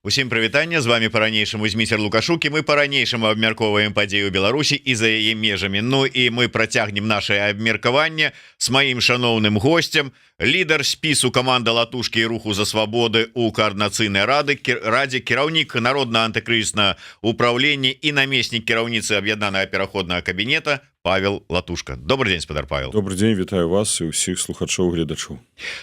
Усім прывітанне, з вами по-ранейшаму Зміцер Лукашук, і мы по-ранейшаму абмяркоўваем падзею Беларусі і за яе межамі. Ну і мы працягнем наше абмеркаванне з маім шаноўным госцем, лідар спісу каманда Латушкі і руху за свабоды у коордынацыйнай радзе, кіраўнік народна-антыкрызіснага ўпраўлення і намеснік кіраўніцы аб'яднанага пераходнага кабінета Павел Латушка. Добрый день, спадар Павел. Добрый день, вітаю вас і ўсіх слухачоў, гледачоў.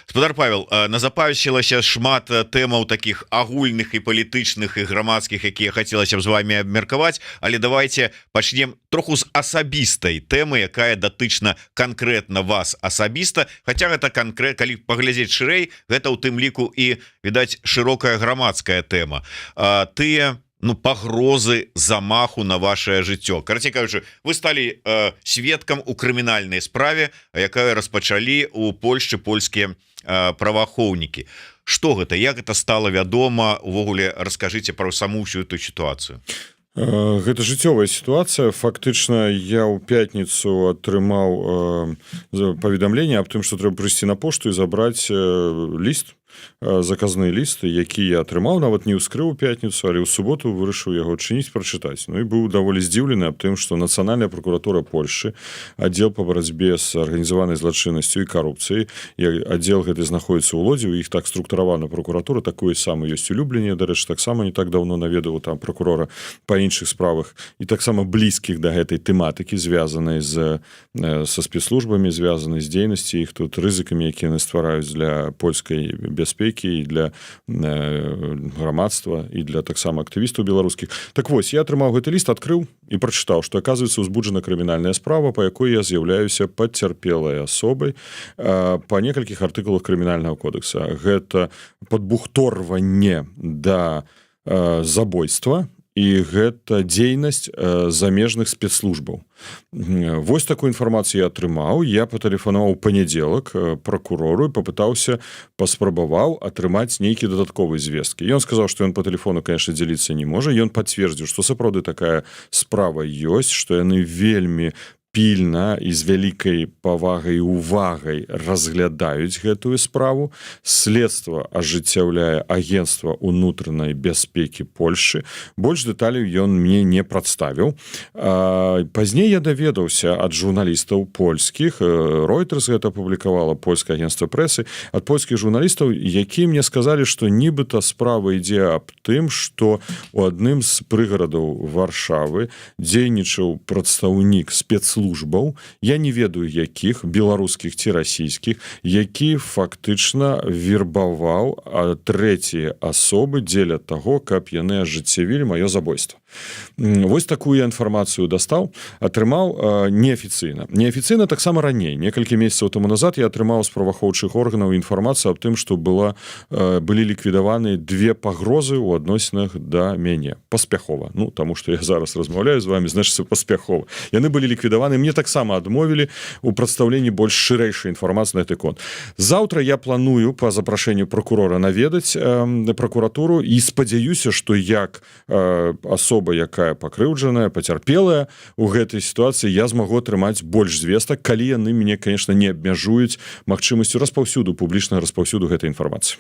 Спадар Павел, назапавсілася шмат тэмаў таких агульных і палітычных і грамадскіх, якія хацелася б з вами абмеркаваць, але давайте пачнем троху з асабістай тэмы, якая датычна канкрэтна вас асабіста, хаця гэта канкрэтна, калі паглядзець шырэй, гэта ў тым ліку і, відаць, шырокая грамадская тэма. Тыя пагрозы замаху на ваше жыццё. Карацей кажучы, вы сталі сведкам у крымінальнай справе, якая распачалі у Польшчы польскія праваахоўнікі. Што гэта, як гэта стала вядома, увогуле раскажыце пра саму ўсю эту сітуацыю. Гэта жыццёвая сітуацыя. Фактычна я ў пятніцу атрымаў паведамленне аб тым, што трэба прыйсці на пошту і забраць ліст, заказны ліст, які я атрымаў, нават не ўскрыў у пятніцу, але ў суботу вырашыў яго адчыніць, прачытаць. Ну і быў даволі здзіўлены аб тым, што Нацыянальная пракуратура Польшчы, аддзел па барацьбе з арганізаванай злачыннасцю і карупцыяй, аддзел гэты знаходіцца ў Лодзі, у іх так структуравана пракуратура, такое сама ёсць у Любліні, дарэчы, таксама не так даўно наведаў там пракурора па іншых справах і таксама блізкіх да гэтай тэматыкі, звязанай са спецслужбамі, звязанай з дзейнасці іх тут, рызыкамі, якія яны ствараюць для польскай бяспекі і для грамадства і для таксама актывістаў беларускіх. Так вось, я атрымаў гэты ліст, адкрыў і прачытаў, што аказваецца узбуджана крымінальная справа, па якой я з'яўляюся пацярпелай асобай па некалькіх артыкулах крымінальнага кодекса. Гэта падбухторванне да забойства і гэта дзейнасць замежных спецслужбаў. Вось такую інфармацыю я атрымаў. Я патэлефанаваў у панядзелак пракурору і паспрабаваў атрымаць нейкія дадатковыя звесткі. Ён сказаў, што ён па тэлефону, конечно, дзяліцца не можа. Ён пацвердзіў, што сапраўды такая справа ёсць, што яны вельмі пільна і з вялікай павагай і увагай разглядаюць гэтую справу. Следства ажыццяўляе агенцтва ўнутранай бяспекі Польшчы. Больш дэталяў ён мне не прадставіў. Пазней я даведаўся ад журналістаў польскіх, Reuters гэта апублікавала, польскае агенцтва прэсы, ад польскіх журналістаў, якія мне сказалі, што нібыта справа ідзе аб тым, што у адным з прыгарадаў Варшавы дзейнічаў прадстаўнік спецслужбаў, я не ведаю якіх, беларускіх ці расійскіх, які фактычна вербаваў трэція асобы дзеля таго, каб яны ажыццявілі маё забойства. Вось такую інфармацыю дастаў, атрымаў неафіцыйна. Неафіцыйна таксама раней. Некалькі месяцаў таму назад я атрымаў з праваахоўчых органаў інфармацыю аб тым, што былі ліквідаваны две пагрозы ў адносінах да мяне. Паспяхова. Таму што я зараз размаўляю з вами, значыцца паспяхова. Яны былі ліквідаваны, мне таксама адмовілі ў прадстаўленні больш шырэйшай інфармацыі на гэты конт. Заўтра я планую па запрашэнню пракурора наведаць пракуратуру і спадзяюся, што як асоба, якая пакрыўджаная, пацярпелая у гэтай сітуацыі, я змагу атрымаць больш звестак, калі яны мяне, конечно, не абмяжуюць магчымасцю распаўсюду, публічнага распаўсюду гэтай інфармацыі.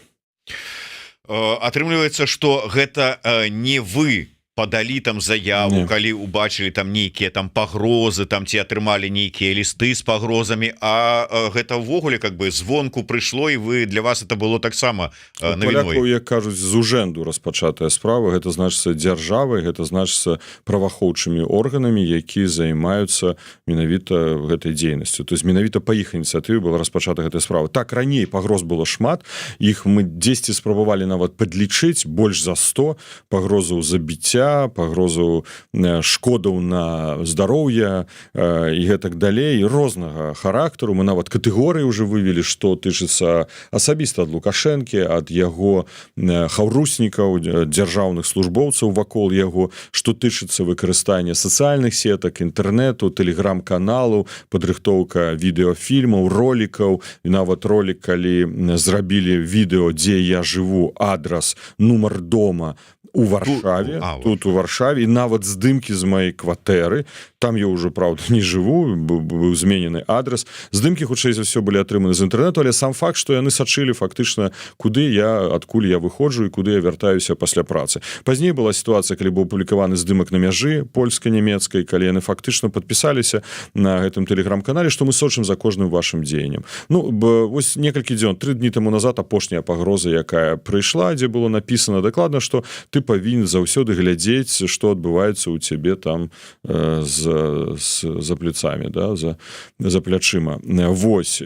Атрымліваецца, што гэта не вы падалі там заяву, калі убачылі там нейкія там пагрозы, там ці атрымалі нейкія лісты з пагрозамі, а гэта ўвогуле как бы звонку прыйшло, і вы, для вас это было таксама навіной. Палякаў, як кажуць, з ужэнду распачатая справа, гэта значыцца дзяржавай, гэта значыцца праваахоўчымі органамі, якія займаюцца менавіта гэтай дзейнасцю. То есть менавіта па іх ініцыятыве была распачата гэтая справа. Так, раней пагроз было шмат, іх мы дзесьці спрабавалі нават падлічыць, больш за 100 пагрозаў забіцця, пагрозу шкодаў на здароўе і гэтак далей, рознага характару. Мы нават катэгорыі ўжо вывелі, што тычыцца асабіста ад Лукашэнкі, ад яго хаўруснікаў, дзяржаўных службоўцаў вакол яго, што тычыцца выкарыстання сацыяльных сетак, інтэрнэту, тэлеграм-каналу, падрыхтоўка відэафільмаў, ролікаў, і нават ролік, калі зрабілі відэо, дзе я жыву, адрас, нумар дома у Варшаве, тут у Варшаве, і нават здымкі з маёй кватэры, там я уже, правда, не жыву, быў зменены адрес. Здымкі, хутчэй за ўсё, былі атрыманы з інтэрнэту, але сам факт, што яны сачылі фактычна, куды я, адкуль я выходжу і куды я вяртаюся пасля працы. Пазней была сітуацыя, калі быў публікаваны здымак на мяжы польска-нямецкай, калі яны фактычна падпісаліся на гэтым тэлеграм-канале, што мы сочым за кожным вашым дзеяннем. Ну, вось некалькі дзён, 3 дні таму назад апошняя пагроза, якая прыйшла, дзе было напісана дакладна, што ты павінен заўсёды глядзець, што адбываецца ў цябе там за плецамі, да, за плячыма. Вось,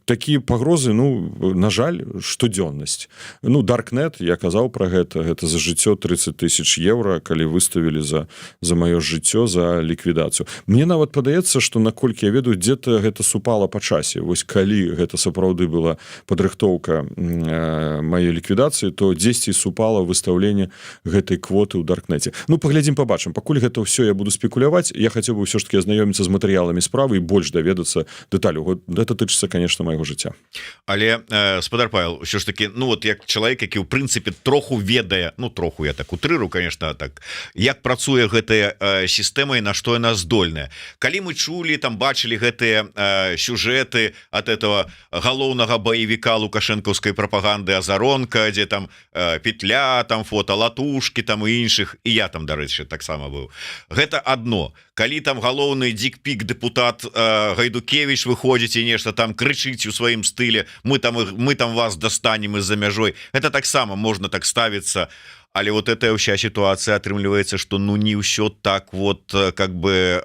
такія пагрозы, ну, на жаль, штодзённасць. Ну, Darknet, я казаў пра гэта за жыццё 30 000 евро, калі выставілі за маё жыццё, за ліквідацыю. Мне нават падаецца, што, наколькі я ведаю, дзе-то гэта супала па часе. Вось калі гэта сапраўды была падрыхтоўка маёй ліквідацыі, то дзесьці супала выстаўленне гэтай квоты ў Даркнеце. Ну, паглядзім, пабачым. Пакуль гэта ўсё я буду спекуляваць, я хацеў бы ўсё ж таки азнаёміцца з матэрыяламі справы і больш даведацца дэталяў. Гэта тычыцца, конечно, майго жыцця. Але, спадар Павел, ўсё ж таки, ну, вот як чалавек, які, ў прынцыпе, троху ведае, ну, троху я так утрыру, конечно, так, як працуе гэтая сістэма і на што яна здольная. Калі мы чулі, там, бачылі гэтыя сюжэты ад этого галоўнага баевіка лукашэнкаўскай прапаганды Азаронка, дзе там петля, там фото латушки, там і іншых, і я там, дарэчы, таксама быў. Гэта адно. Калі там галоўны дикпік депутат Гайдукевич выходзіць і нешта там крычыць у сваім стыле, мы там вас достанем из-за мяжой, это таксама можна так ставіцца. Але вот эта ўся ситуация атрымліваецца, что ну не ўсё так вот как бы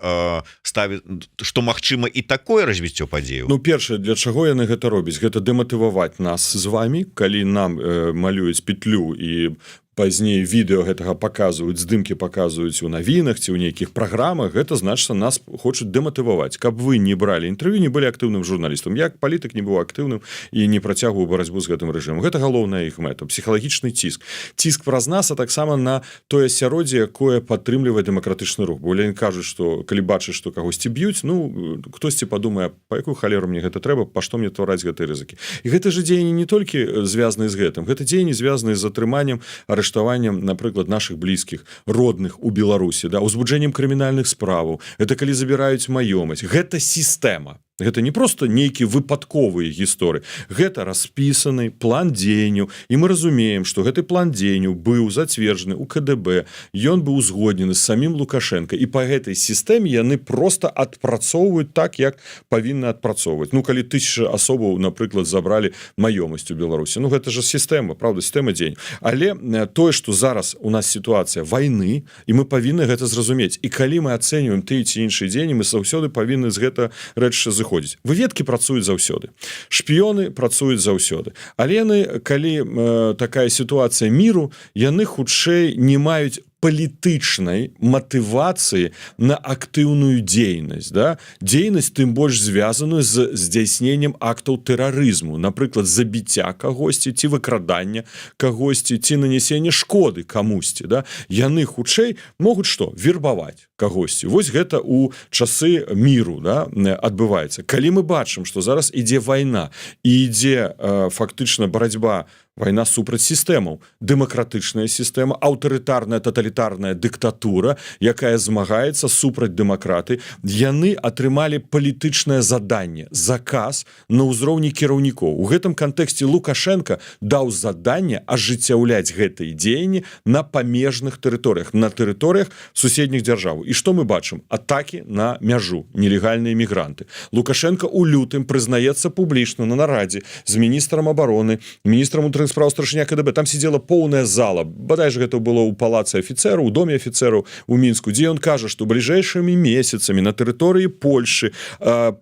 ставіць, что магчыма і такое развіццё падзеяў. Ну, першае, для чаго яны гэта робяць? Гэта дэматываваць нас з вами, калі нам малююць петлю і пазней відэо гэтага паказваюць, здымкі паказваюць у навінах ці ў нейкіх праграмах, гэта значыцца нас хочуць дэматываваць, каб вы не бралі інтэрв'ю, не былі актыўным журналістам. Як палітык не быў актыўным і не працягваў барацьбу з гэтым рэжымам. Гэта галоўная іх мэта, псіхалагічны ціск. Ціск праз нас, а таксама на тое асяроддзе, якое падтрымлівае дэмакратычны рух. Бо яны кажуць, што калі бачыш, што кагосьці б'юць, ну, хтосьці падумае, па якую халеру мне гэта трэба, па што мне твараць гэтыя рызыкі. І гэта же дзеянні не толькі звязаныя з гэтым, гэта дзеянні звязаныя з затрыманнем, арыштаваннем, напрыклад, наших блізкіх, родных у Беларусі, да, узбуджэннем крымінальных справаў. Гэта калі забіраюць маёмасць. Гэта сістэма. Гэта не просто нейкія выпадковыя гісторыі. Гэта распісаны план дзеянняў. І мы разумеем, што гэты план дзеянняў быў зацверджаны ў КДБ. Ён быў узгоднены з самім Лукашенко. І па гэтай сістэме яны просто адпрацоўваюць так, як павінны адпрацоўваць. Ну, калі 1000 асобаў, напрыклад, забралі маёмасць у Беларусі. Ну, гэта же сістэма, правда, сістэма дзеянняў. Але тое, што зараз у нас сітуацыя вайны, і мы павінны гэта зразумець. І калі мы ацэньваем тыя ці іншыя дзеянні, мы заўсёды павінны з гэта рэч зыходзіць. Выведкі працуюць заўсёды. Шпіёны працуюць заўсёды. Але яны, калі такая сітуацыя міру, яны хутчэй не маюць палітычнай матывацыі на актыўную дзейнасць, да? Дзейнасць тым больш звязаную з здзяйсненнем актаў тэрарызму, напрыклад, забіцця кагосьці ці выкрадання кагосьці ці нанесення шкоды камусьці, да? Яны хутчэй могуць што? Вербаваць кагосьці. Вось гэта ў часы міру, да, адбываецца. Калі мы бачым, што зараз ідзе вайна і ідзе фактычна барацьба, вайна супраць сістэмаў, дэмакратычная сістэма, аўтарытарная таталітарная дыктатура, якая змагаецца супраць дэмакраты, яны атрымалі палітычнае заданне, заказ на ўзроўні кіраўнікоў. У гэтым кантэксце Лукашенко даў заданне ажыццяўляць гэтыя дзеянні на памежных тэрыторыях, на тэрыторыях суседніх дзяржаў. І што мы бачым? Атакі на мяжу, нелегальныя мігранты. Лукашенко ў лютым прызнаецца публічна на нарадзе з міністрам абароны, міністрам справ старшыня КДБ, там сидела поўная зала, бадай же гэта было ў палацы афіцэраў, у доме афіцэраў у Мінску, дзе ён кажа, што бліжэйшымі месяцамі на тэрыторыі Польшы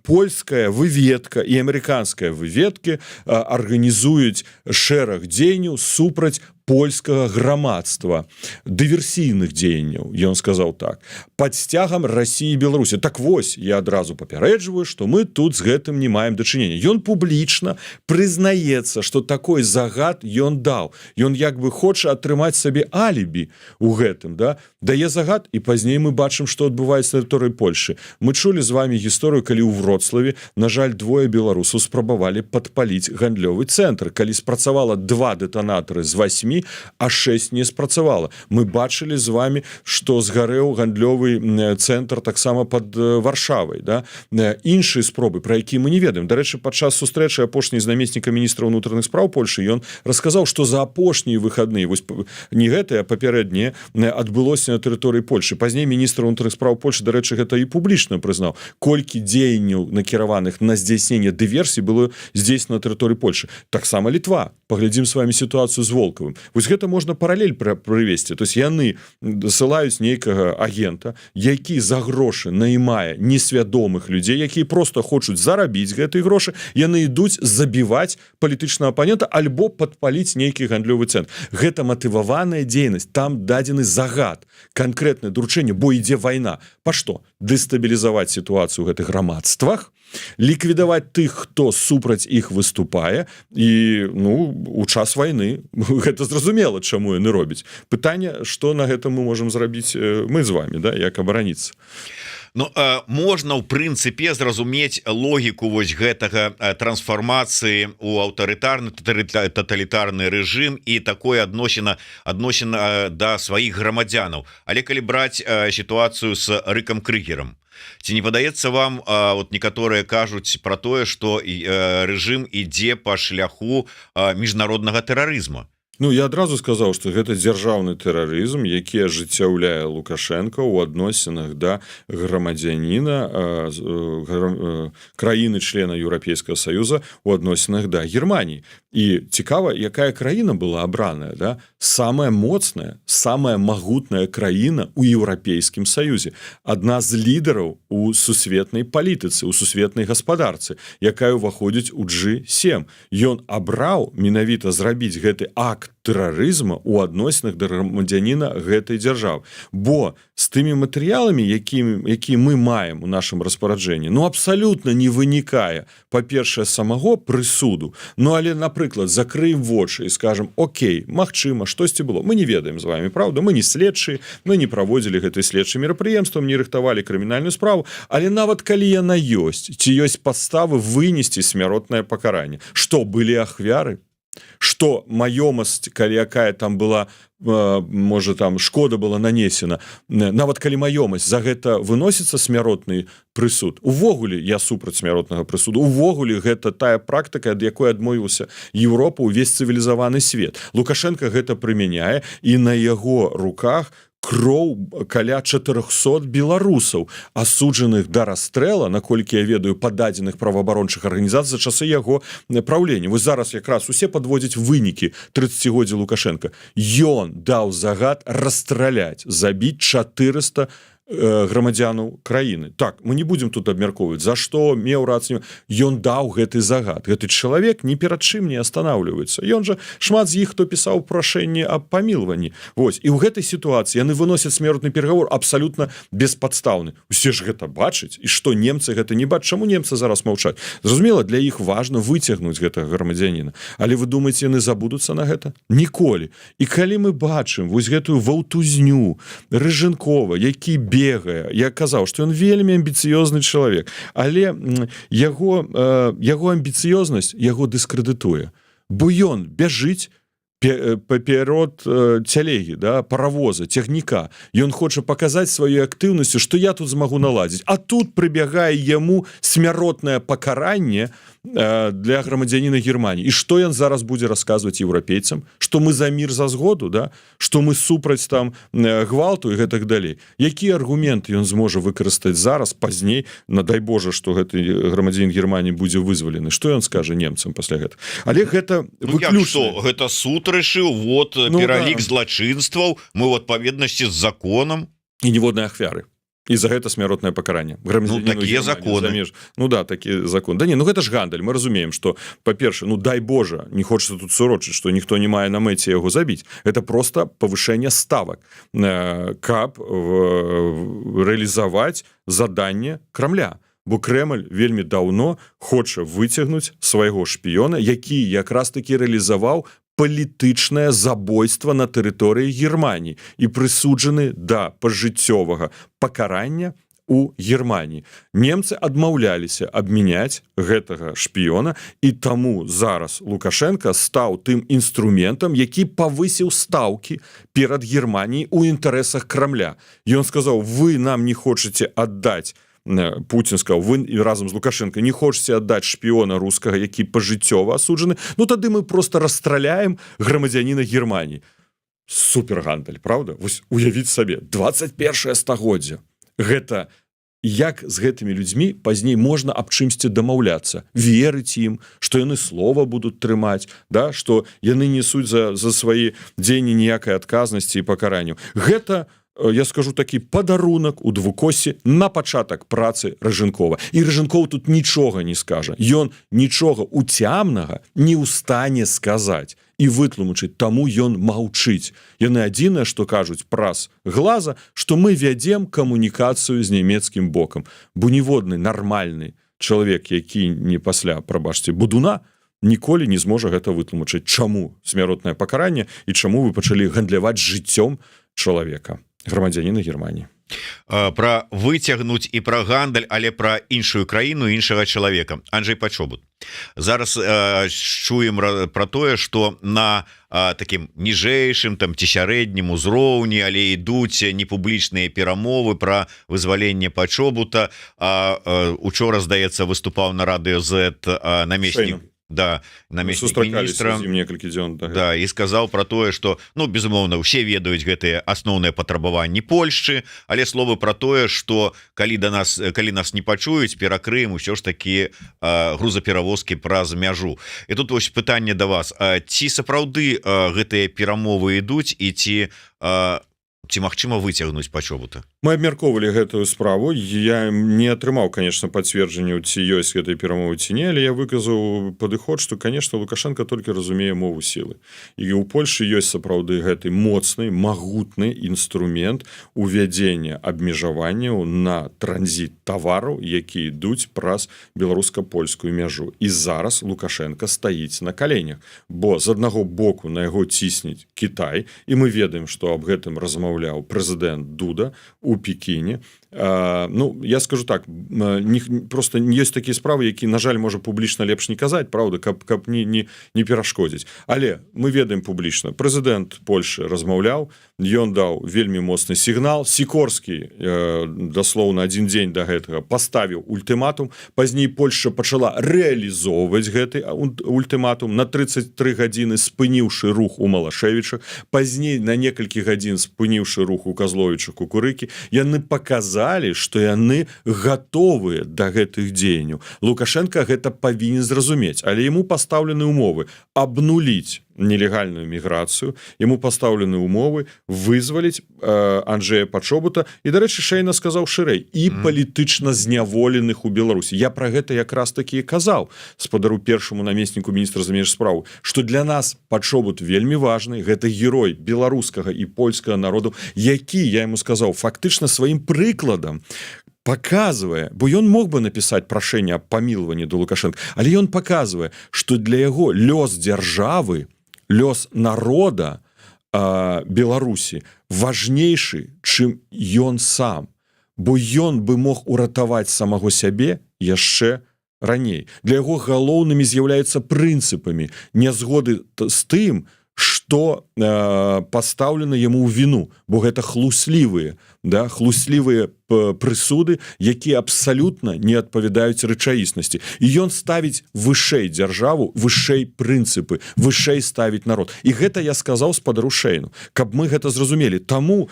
польская выведка і амерыканская выведкі арганізуюць шэраг дзеянняў супраць польскага грамадства, дыверсійных дзеянняў, ён сказаў так, пад сцягам Расіі і Беларусі. Так вось, я адразу папярэджваю, што мы тут з гэтым не маем дачынення. Ён публічна прызнаецца, што такой загад ён даў. Ён як бы хоча атрымаць сабе алібі ў гэтым, да? Дае загад, і пазней мы бачым, што адбываецца на тэрыторыі Польшы. Мы чулі з вами гісторыю, калі ў Вроцлаве, на жаль, 2 беларусаў спрабавалі падпаліць гандлёвы цэнтр. Калі спрацавала 2 дэтанатары з 8, дні, а 6 не спрацавала. Мы бачылі з вами, што згарэў гандлёвы цэнтр таксама пад Варшавай, да? Іншыя спробы, пра якія мы не ведаем. Дарэчы, падчас сустрэчы апошняй з намеснікам міністра ўнутраных спраў Польшы ён расказаў, што за апошнія выхадныя, вось не гэтыя, а папярэднія, адбылося на тэрыторыі Польшы. Пазней міністр ўнутраных спраў Польшы, дарэчы, гэта і публічна прызнаў, колькі дзеянняў накіраваных на здзяйсненне дыверсій было здзейснена на тэрыторыі Польшы. Таксама Літва. Паглядзім з вами сітуацыю з Волковым. Вось гэта можна паралель прывесці. То есть яны дасылаюць нейкага агента, які за грошы наймае несвядомых людзей, якія просто хочуць зарабіць гэтыя грошы, яны ідуць забіваць палітычнага апанента альбо падпаліць нейкі гандлёвы цэнтр. Гэта матываваная дзейнасць, там дадзены загад, канкрэтнае доручэнне, бо ідзе вайна. Па што? Дэстабілізаваць сітуацыю ў гэтых грамадствах, ліквідаваць тых, хто супраць іх выступае, і у час вайны гэта зразумела, чаму яны робяць. Пытанне, што на гэта мы можам зрабіць мы з вами, да, як абараніцца. Ну, можна ў прынцыпе зразумець логіку вось гэтага трансфармацыі ў аўтарытарны таталітарны рэжым і такое адносіна да сваіх грамадзянаў. Але калі браць сітуацыю з Рыкам Крыгерам, ці не падаецца вам, вот некаторыя кажуць пра тое, што рэжым ідзе па шляху міжнароднага тэрарызму? Ну, я адразу сказаў, што гэта дзяржаўны тэрарызм, які ажыццяўляе Лукашенко ў адносінах да грамадзяніна краіны-члена Еўрапейскага Саюза ў адносінах да Германіі. І цікава, якая краіна была абраная, да? Самая моцная, самая магутная краіна ў Еўрапейскім Саюзе. Адна з лідараў у сусветнай палітыцы, у сусветнай гаспадарцы, якая ўваходзіць у G7. Ён абраў менавіта зрабіць гэты акт тэрарызма ў адносінах да грамадзяніна гэтай дзяржавы. Бо з тымі матэрыяламі, якія мы маем у нашым распараджэнні, абсалютна не вынікае, па-першае, самого прысуду, але, напрыклад, закрыем вочы і скажам: окей, магчыма, штосьці было. Мы не ведаем з вами, правда? Мы не следчыя, мы не праводзілі гэтай следчым мерапрыемствам, не рыхтавалі крымінальную справу, але нават калі яна ёсць, ці ёсць падставы вынесці смяротнае пакаранне. Што, былі ахвяры? Што маёмасць, якая там была, можа, там шкода была нанесена, нават калі маёмасць, за гэта выносіцца смяротны прысуд. Увогуле я супраць смяротнага прысуду. Увогуле гэта тая практыка, ад якой адмовіўся Еўропа, увесь цывілізаваны свет. Лукашенко гэта прымяняе, і на яго руках кроў каля 400 беларусаў, асуджаных да расстрэлу, наколькі я ведаю, па дадзеных праваабарончых арганізацый за часы яго праўлення. Вось зараз якраз усе падводзяць вынікі 30годдзя Лукашенко. Ён даў загад расстраляць, забіць 400 грамадзянаў краіны. Так, мы не будзем тут абмяркоўваць, за што меў рацыю. Ён даў гэты загад. Гэты чалавек ні перад чым не астанаўліваецца. Ён жа шмат з іх, хто пісаў прашэнне аб памілванні. Вось. І ў гэтай сітуацыі яны выносяць смертны перагавор абсалютна беспадстаўны. Усе ж гэта бачаць. І што немцы гэта не бачаць? Чаму немцы зараз маўчаць? Зразумела, для іх важна выцягнуць гэтага грамадзяніна. Але вы думаеце, яны забудуцца на гэта? Ніколі. І калі мы бачым вось гэтую ваўтузню Рыжэнкова, які бегае. Я казаў, што ён вельмі амбіцыёзны чалавек, але яго амбіцыёзнасць яго дыскрэдытуе. Бо ён бяжыць паперод цялегі, да, паравоза, цягніка. Ён хоча паказаць сваёй актыўнасцю, што я тут змагу наладзіць. А тут прыбягае яму смяротнае пакаранне для грамадзяніна Германіі. І што ён зараз будзе расказваць еўрапейцам? Што мы за мір, за згоду, да? Што мы супраць там гвалту і гэтак далей. Якія аргументы ён зможа выкарыстаць зараз, пазней, дай Божа, што гэты грамадзянін Германіі будзе вызвалены? Што ён скажа немцам пасля гэта? Але гэта выключна. Гэта суд решил, вот пералік злачынстваў, мы ў адпаведнасці з законам. І ніводнай ахвяры. І за гэта смяротнае пакаранне. Такія законы. Такі закон. Да не, гэта ж гандаль. Мы разумеем, што, па-перше, дай Божа, не хочется тут сурочыць, што ніхто не мае на мэце яго забіць. Это просто павышэнне ставак, каб рэалізаваць заданне Крамля. Бо Крэмль вельмі даўно хоча выцягнуць свайго шпіёна, які якраз такі рэалізаваў палітычнае забойства на тэрыторыі Германіі і прысуджаны да пажыццёвага пакарання у Германії. Немцы адмаўляліся абмяняць гэтага шпіёна, і таму зараз Лукашенко стаў тым інструментам, які павысіў стаўкі перад Германіяй у інтарэсах Крамля. Ён сказаў: вы нам не хочаце аддаць, Путін сказаў, вы разам з Лукашенко не хочаце аддаць шпіёна рускага, які пажыццёва асуджаны, ну тады мы просто расстраляем грамадзяніна Германіі. Супергандаль, правда? Вось уявіць сабе, 21 стагоддзя. Гэта як з гэтымі людзьмі пазней можна аб чымсьці дамаўляцца, верыць ім, што яны слова будуць трымаць, да? Што яны несуць за свае дзеянні ніякай адказнасці і пакаранню. Гэта, я скажу, такі падарунак у двукосе на пачатак працы Ражынкова. І Ражынков тут нічога не скажа. Ён нічога уцямнага не ў стане сказаць і вытлумачыць, таму ён маўчыць. Яны адзінае, што кажуць праз глаза, што мы вядзем камунікацыю з нямецкім бокам. Бо ніводны нармальны чалавек, які не пасля, прабачце, будуна, ніколі не зможа гэта вытлумачыць. Чаму смяротнае пакаранне і чаму вы пачалі гандляваць жыццём чалавека, грамадзяніна Германіі. Пра выцягнуць і пра гандаль, але пра іншую краіну, іншага чалавека. Анджэй Пачобут. Зараз чуем пра тое, што на такім ніжэйшым там ці сярэднім узроўні, але ідуць непублічныя перамовы пра вызваленне Пачобута. Учора, здаецца, выступаў на радыё Z намеснік намеснік міністра, да, і сказаў пра тое, што, ну, безумоўна, усе ведаюць гэтыя асноўныя патрабаванні Польшчы, але словы пра тое, што калі нас не пачуюць, перакрыем усё ж такі грузаперавозкі праз мяжу. І тут вось пытанне да вас: ці сапраўды гэтыя перамовы ідуць, і ці магчыма выцягнуць Пачобута? Мы абмяркоўвалі гэтую справу. Я не атрымаў, конечно, пацверджанню, ці ёсць гэтай перамовы ці не, але я выказаў падыход, што, конечно, Лукашенко толькі разумее мову сілы. І ў Польшы ёсць сапраўды гэты моцны, магутны інструмент увядзення абмежаванняў на транзіт тавараў, які ідуць праз беларуска-польскую мяжу. І зараз Лукашенко стаіць на каленях, бо з аднаго боку на яго цісніць Кітай, і мы ведаем, што аб гэтым размаўляў прэзідэнт Дуда у Пекіне. Ну, я скажу так, просто ёсць такія справы, які, на жаль, можа публічна лепш не казаць, правда, каб не перашкодзіць. Але мы ведаем публічна. Прэзідэнт Польшы размаўляў, ён даў вельмі моцны сігнал. Сікорскі, даслоўна, адзін дзень да гэтага паставіў ультыматум. Пазней Польшча пачала рэалізоўваць гэты ультыматум, на 33 гадзіны спыніўшы рух у Малашевічах, пазней на некалькі гадзін спыніўшы рух у Казловічах, Кукурыкі. Яны паказалі, што яны гатовыя да гэтых дзеянняў. Лукашенко гэта павінен зразумець, але яму пастаўлены ўмовы абнуліць нелегальную міграцыю, яму пастаўлены ўмовы вызваліць Анджэя Пачобута і, дарэчы, шэйна сказаў шырэй, і палітычна зняволеных у Беларусі. Я пра гэта якраз такі казаў спадару першаму намесніку міністра замежных спраў, што для нас Пачобут вельмі важны, гэта герой беларускага і польскага народу, які, я яму сказаў, фактычна сваім прыкладам показывае, бо ён мог бы напісаць прашэнне аб памілаванні да Лукашенка, але ён показывае, што для яго лёс дзяржавы, лёс народа Беларусі важнейшы, чым ён сам, бо ён бы мог уратаваць самого сябе яшчэ раней. Для яго галоўнымі з'яўляюцца прынцыпамі нязгоды з тым, што пастаўлена яму ў віну, бо гэта хлуслівыя прысуды, якія абсалютна не адпавядаюць рэчаіснасці. І ён ставіць вышэй дзяржаву, вышэй прынцыпы, вышэй ставіць народ. І гэта я сказаў спадару Шэйну, каб мы гэта зразумелі. Таму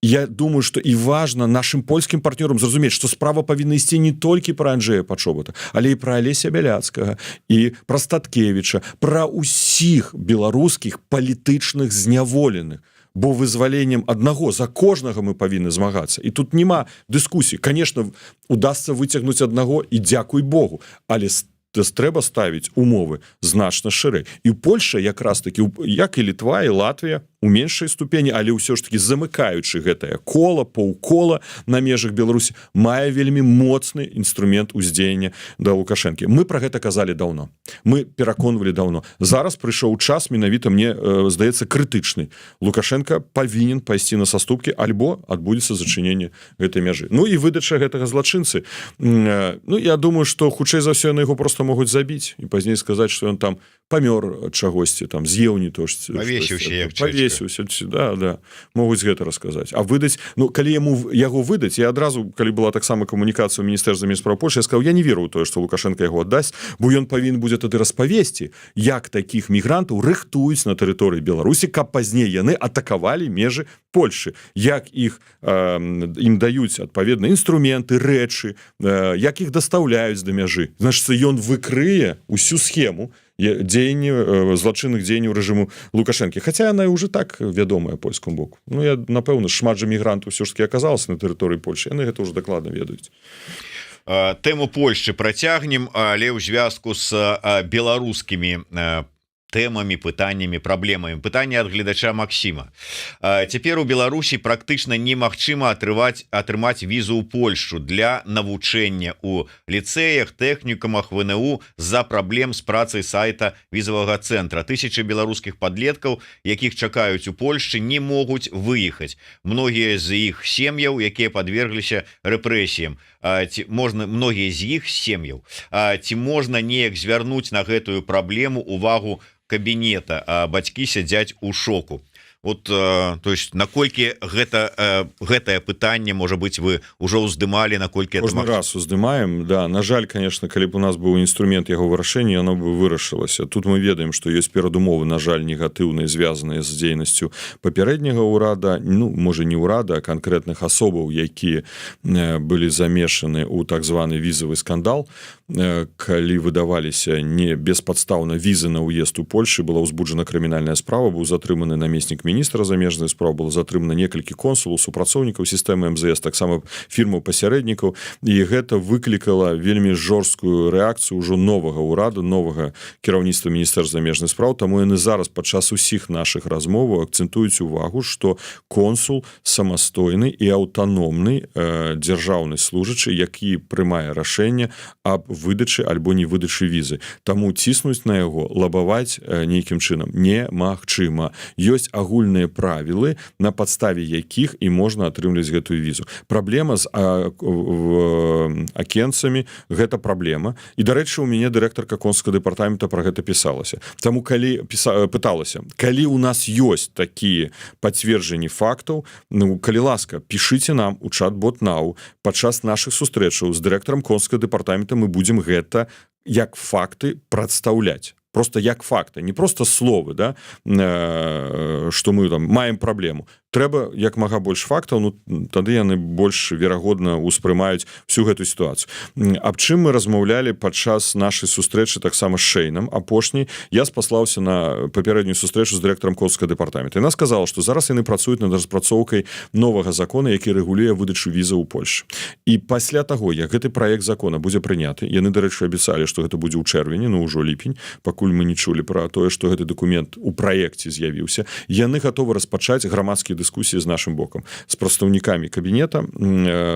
я думаю, што і важна нашым польскім партнёрам зразумець, што справа павінна ісці не толькі пра Анджэя Пачобута, але і пра Алеся Бяляцкага, і пра Статкевіча, пра ўсіх беларускіх палітычных зняволеных. Бо вызваленнем аднаго за кожнага мы павінны змагацца. І тут няма дыскусій. Конечно, удасца выцягнуць аднаго, і дзякуй Богу, але трэба ставіць умовы значна шырэй. І Польша якраз таки, як і Літва і Латвія, у меншай ступені, але ўсё ж таки замыкаючы гэтае кола, паўкола на межах Беларусі, мае вельмі моцны інструмент уздзеяння да Лукашэнкі. Мы пра гэта казалі даўно. Мы пераконвалі даўно. Зараз прыйшоў час, менавіта мне здаецца крытычны. Лукашенко павінен пайсці на саступкі, альбо адбудзецца зачыненне гэтай мяжы. Ну і выдача гэтага злачынцы. Ну, я думаю, што хутчэй за ўсё яны яго просто могуць забіць і пазней сказаць, што ён там памёр чагосьці, там з'еў не то павесіўся, да, могуць гэта расказаць. А выдаць, ну калі яго выдаць, я адразу, калі была таксама камунікацыя ў Міністэрства замежных спраў Польшчы, я сказаў, я не веру ў тое, што Лукашенко яго аддасць, бо ён павінен будзе тады распавесці, як такіх мігрантаў рыхтуюць на тэрыторыі Беларусі, каб пазней яны атакавалі межы Польшчы, як ім даюць адпаведныя інструменты, рэчы, як іх дастаўляюць да мяжы. Значыцца, ён выкрые усю схему злачынных дзеянняў рэжыму Лукашэнкі. Хаця яна ўжо так вядомая польскому боку. Ну, я, напэўна, шмат жа мігрантаў ўсё ж таки аказалася на тэрыторыі Польшчы. Яны гэта ўжо дакладна ведаюць. Тэму Польшчы працягнем, але ў звязку з беларускімі тэмамі, пытаннямі, праблемамі. Пытанне ад гледача Максіма. Цяпер у Беларусі практычна немагчыма атрымаць візу ў Польшчу для навучэння ў ліцэях, тэхнікумах, ВНУ з-за праблем з працай сайта візавага цэнтра. Тысячы беларускіх падлеткаў, якіх чакаюць у Польшчы, не могуць выехаць. Многія з іх сем'яў, якія падвергліся рэпрэсіям. Многія з іх сем'яў. Ці можна неяк звярнуць на гэтую праблему увагу кабінета, а бацькі сядзяць у шоку. Вот, то есть, наколькі гэтае пытанне, можа быць, вы ўжо ўздымалі, наколькі кожны раз уздымаем, да. На жаль, конечно, калі б у нас быў інструмент яго вырашэння, оно бы вырашылася. Тут мы ведаем, што ёсць перадумовы, на жаль, негатыўныя, звязаныя з дзейнасцю папярэдняга ўрада, ну, можа, не ўрада, а канкрэтных асобаў, якія былі замешаны ў так званы візавы скандал, калі выдаваліся не беспадстаўна візы на ўезд у Польшы, была ўзбуджана крымінальная справа, быў затрыманы намеснік міністра замежных спраў, было затрымана некалькі консулаў, супрацоўнікаў сістэмы МЗС, таксама фірмаў пасярэднікаў, і гэта выклікала вельмі жорсткую рэакцыю ўжо новага ўраду, новага кіраўніцтва Міністэрства замежных спраў, таму яны зараз падчас усіх нашых размоваў акцэнтуюць увагу, што консул самастойны і аўтаномны дзяржаўны служачы, які прымае рашэнне аб выдачы альбо не выдачы візы. Таму ціснуць на яго, лабаваць нейкім чынам немагчыма. Ёсць агульныя правілы, на падставе якіх і можна атрымліваць гэтую візу. Праблема з акенцамі гэта праблема. І, дарэчы, у мяне дырэктарка консульскага дэпартамента пра гэта пісалася. Таму пыталася, калі у нас ёсць такія пацверджанні фактаў, ну, калі ласка, пішыце нам у чат-бот Now. Падчас нашых сустрэчаў з дырэктарам консульскага дэпартамента мы будзем гэта як факты прадстаўляць. Просто як факты, не просто словы, да, што мы там маем праблему. Трэба як мага больш фактаў, ну, тады яны больш верагодна ўспрымаюць всю гэтую сітуацыю. Аб чым мы размаўлялі падчас нашай сустрэчы таксама з Шэйнам апошняй, я спаслаўся на папярэднюю сустрэчу з дырэктарам консульскага дэпартамента. Яна сказала, што зараз яны працуюць над распрацоўкай новага закона, які рэгулюе выдачу візаў у Польшчы. І пасля таго, як гэты праект закона будзе прыняты, яны, дарэчы, абяцалі, што гэта будзе ў чэрвені, ну ўжо ліпень, пакуль мы не чулі пра тое, што гэты дакумент у праекце з'явіўся, яны гатовы распачаць грамадскія дыскусіі з нашым бокам, з прадстаўнікамі кабінета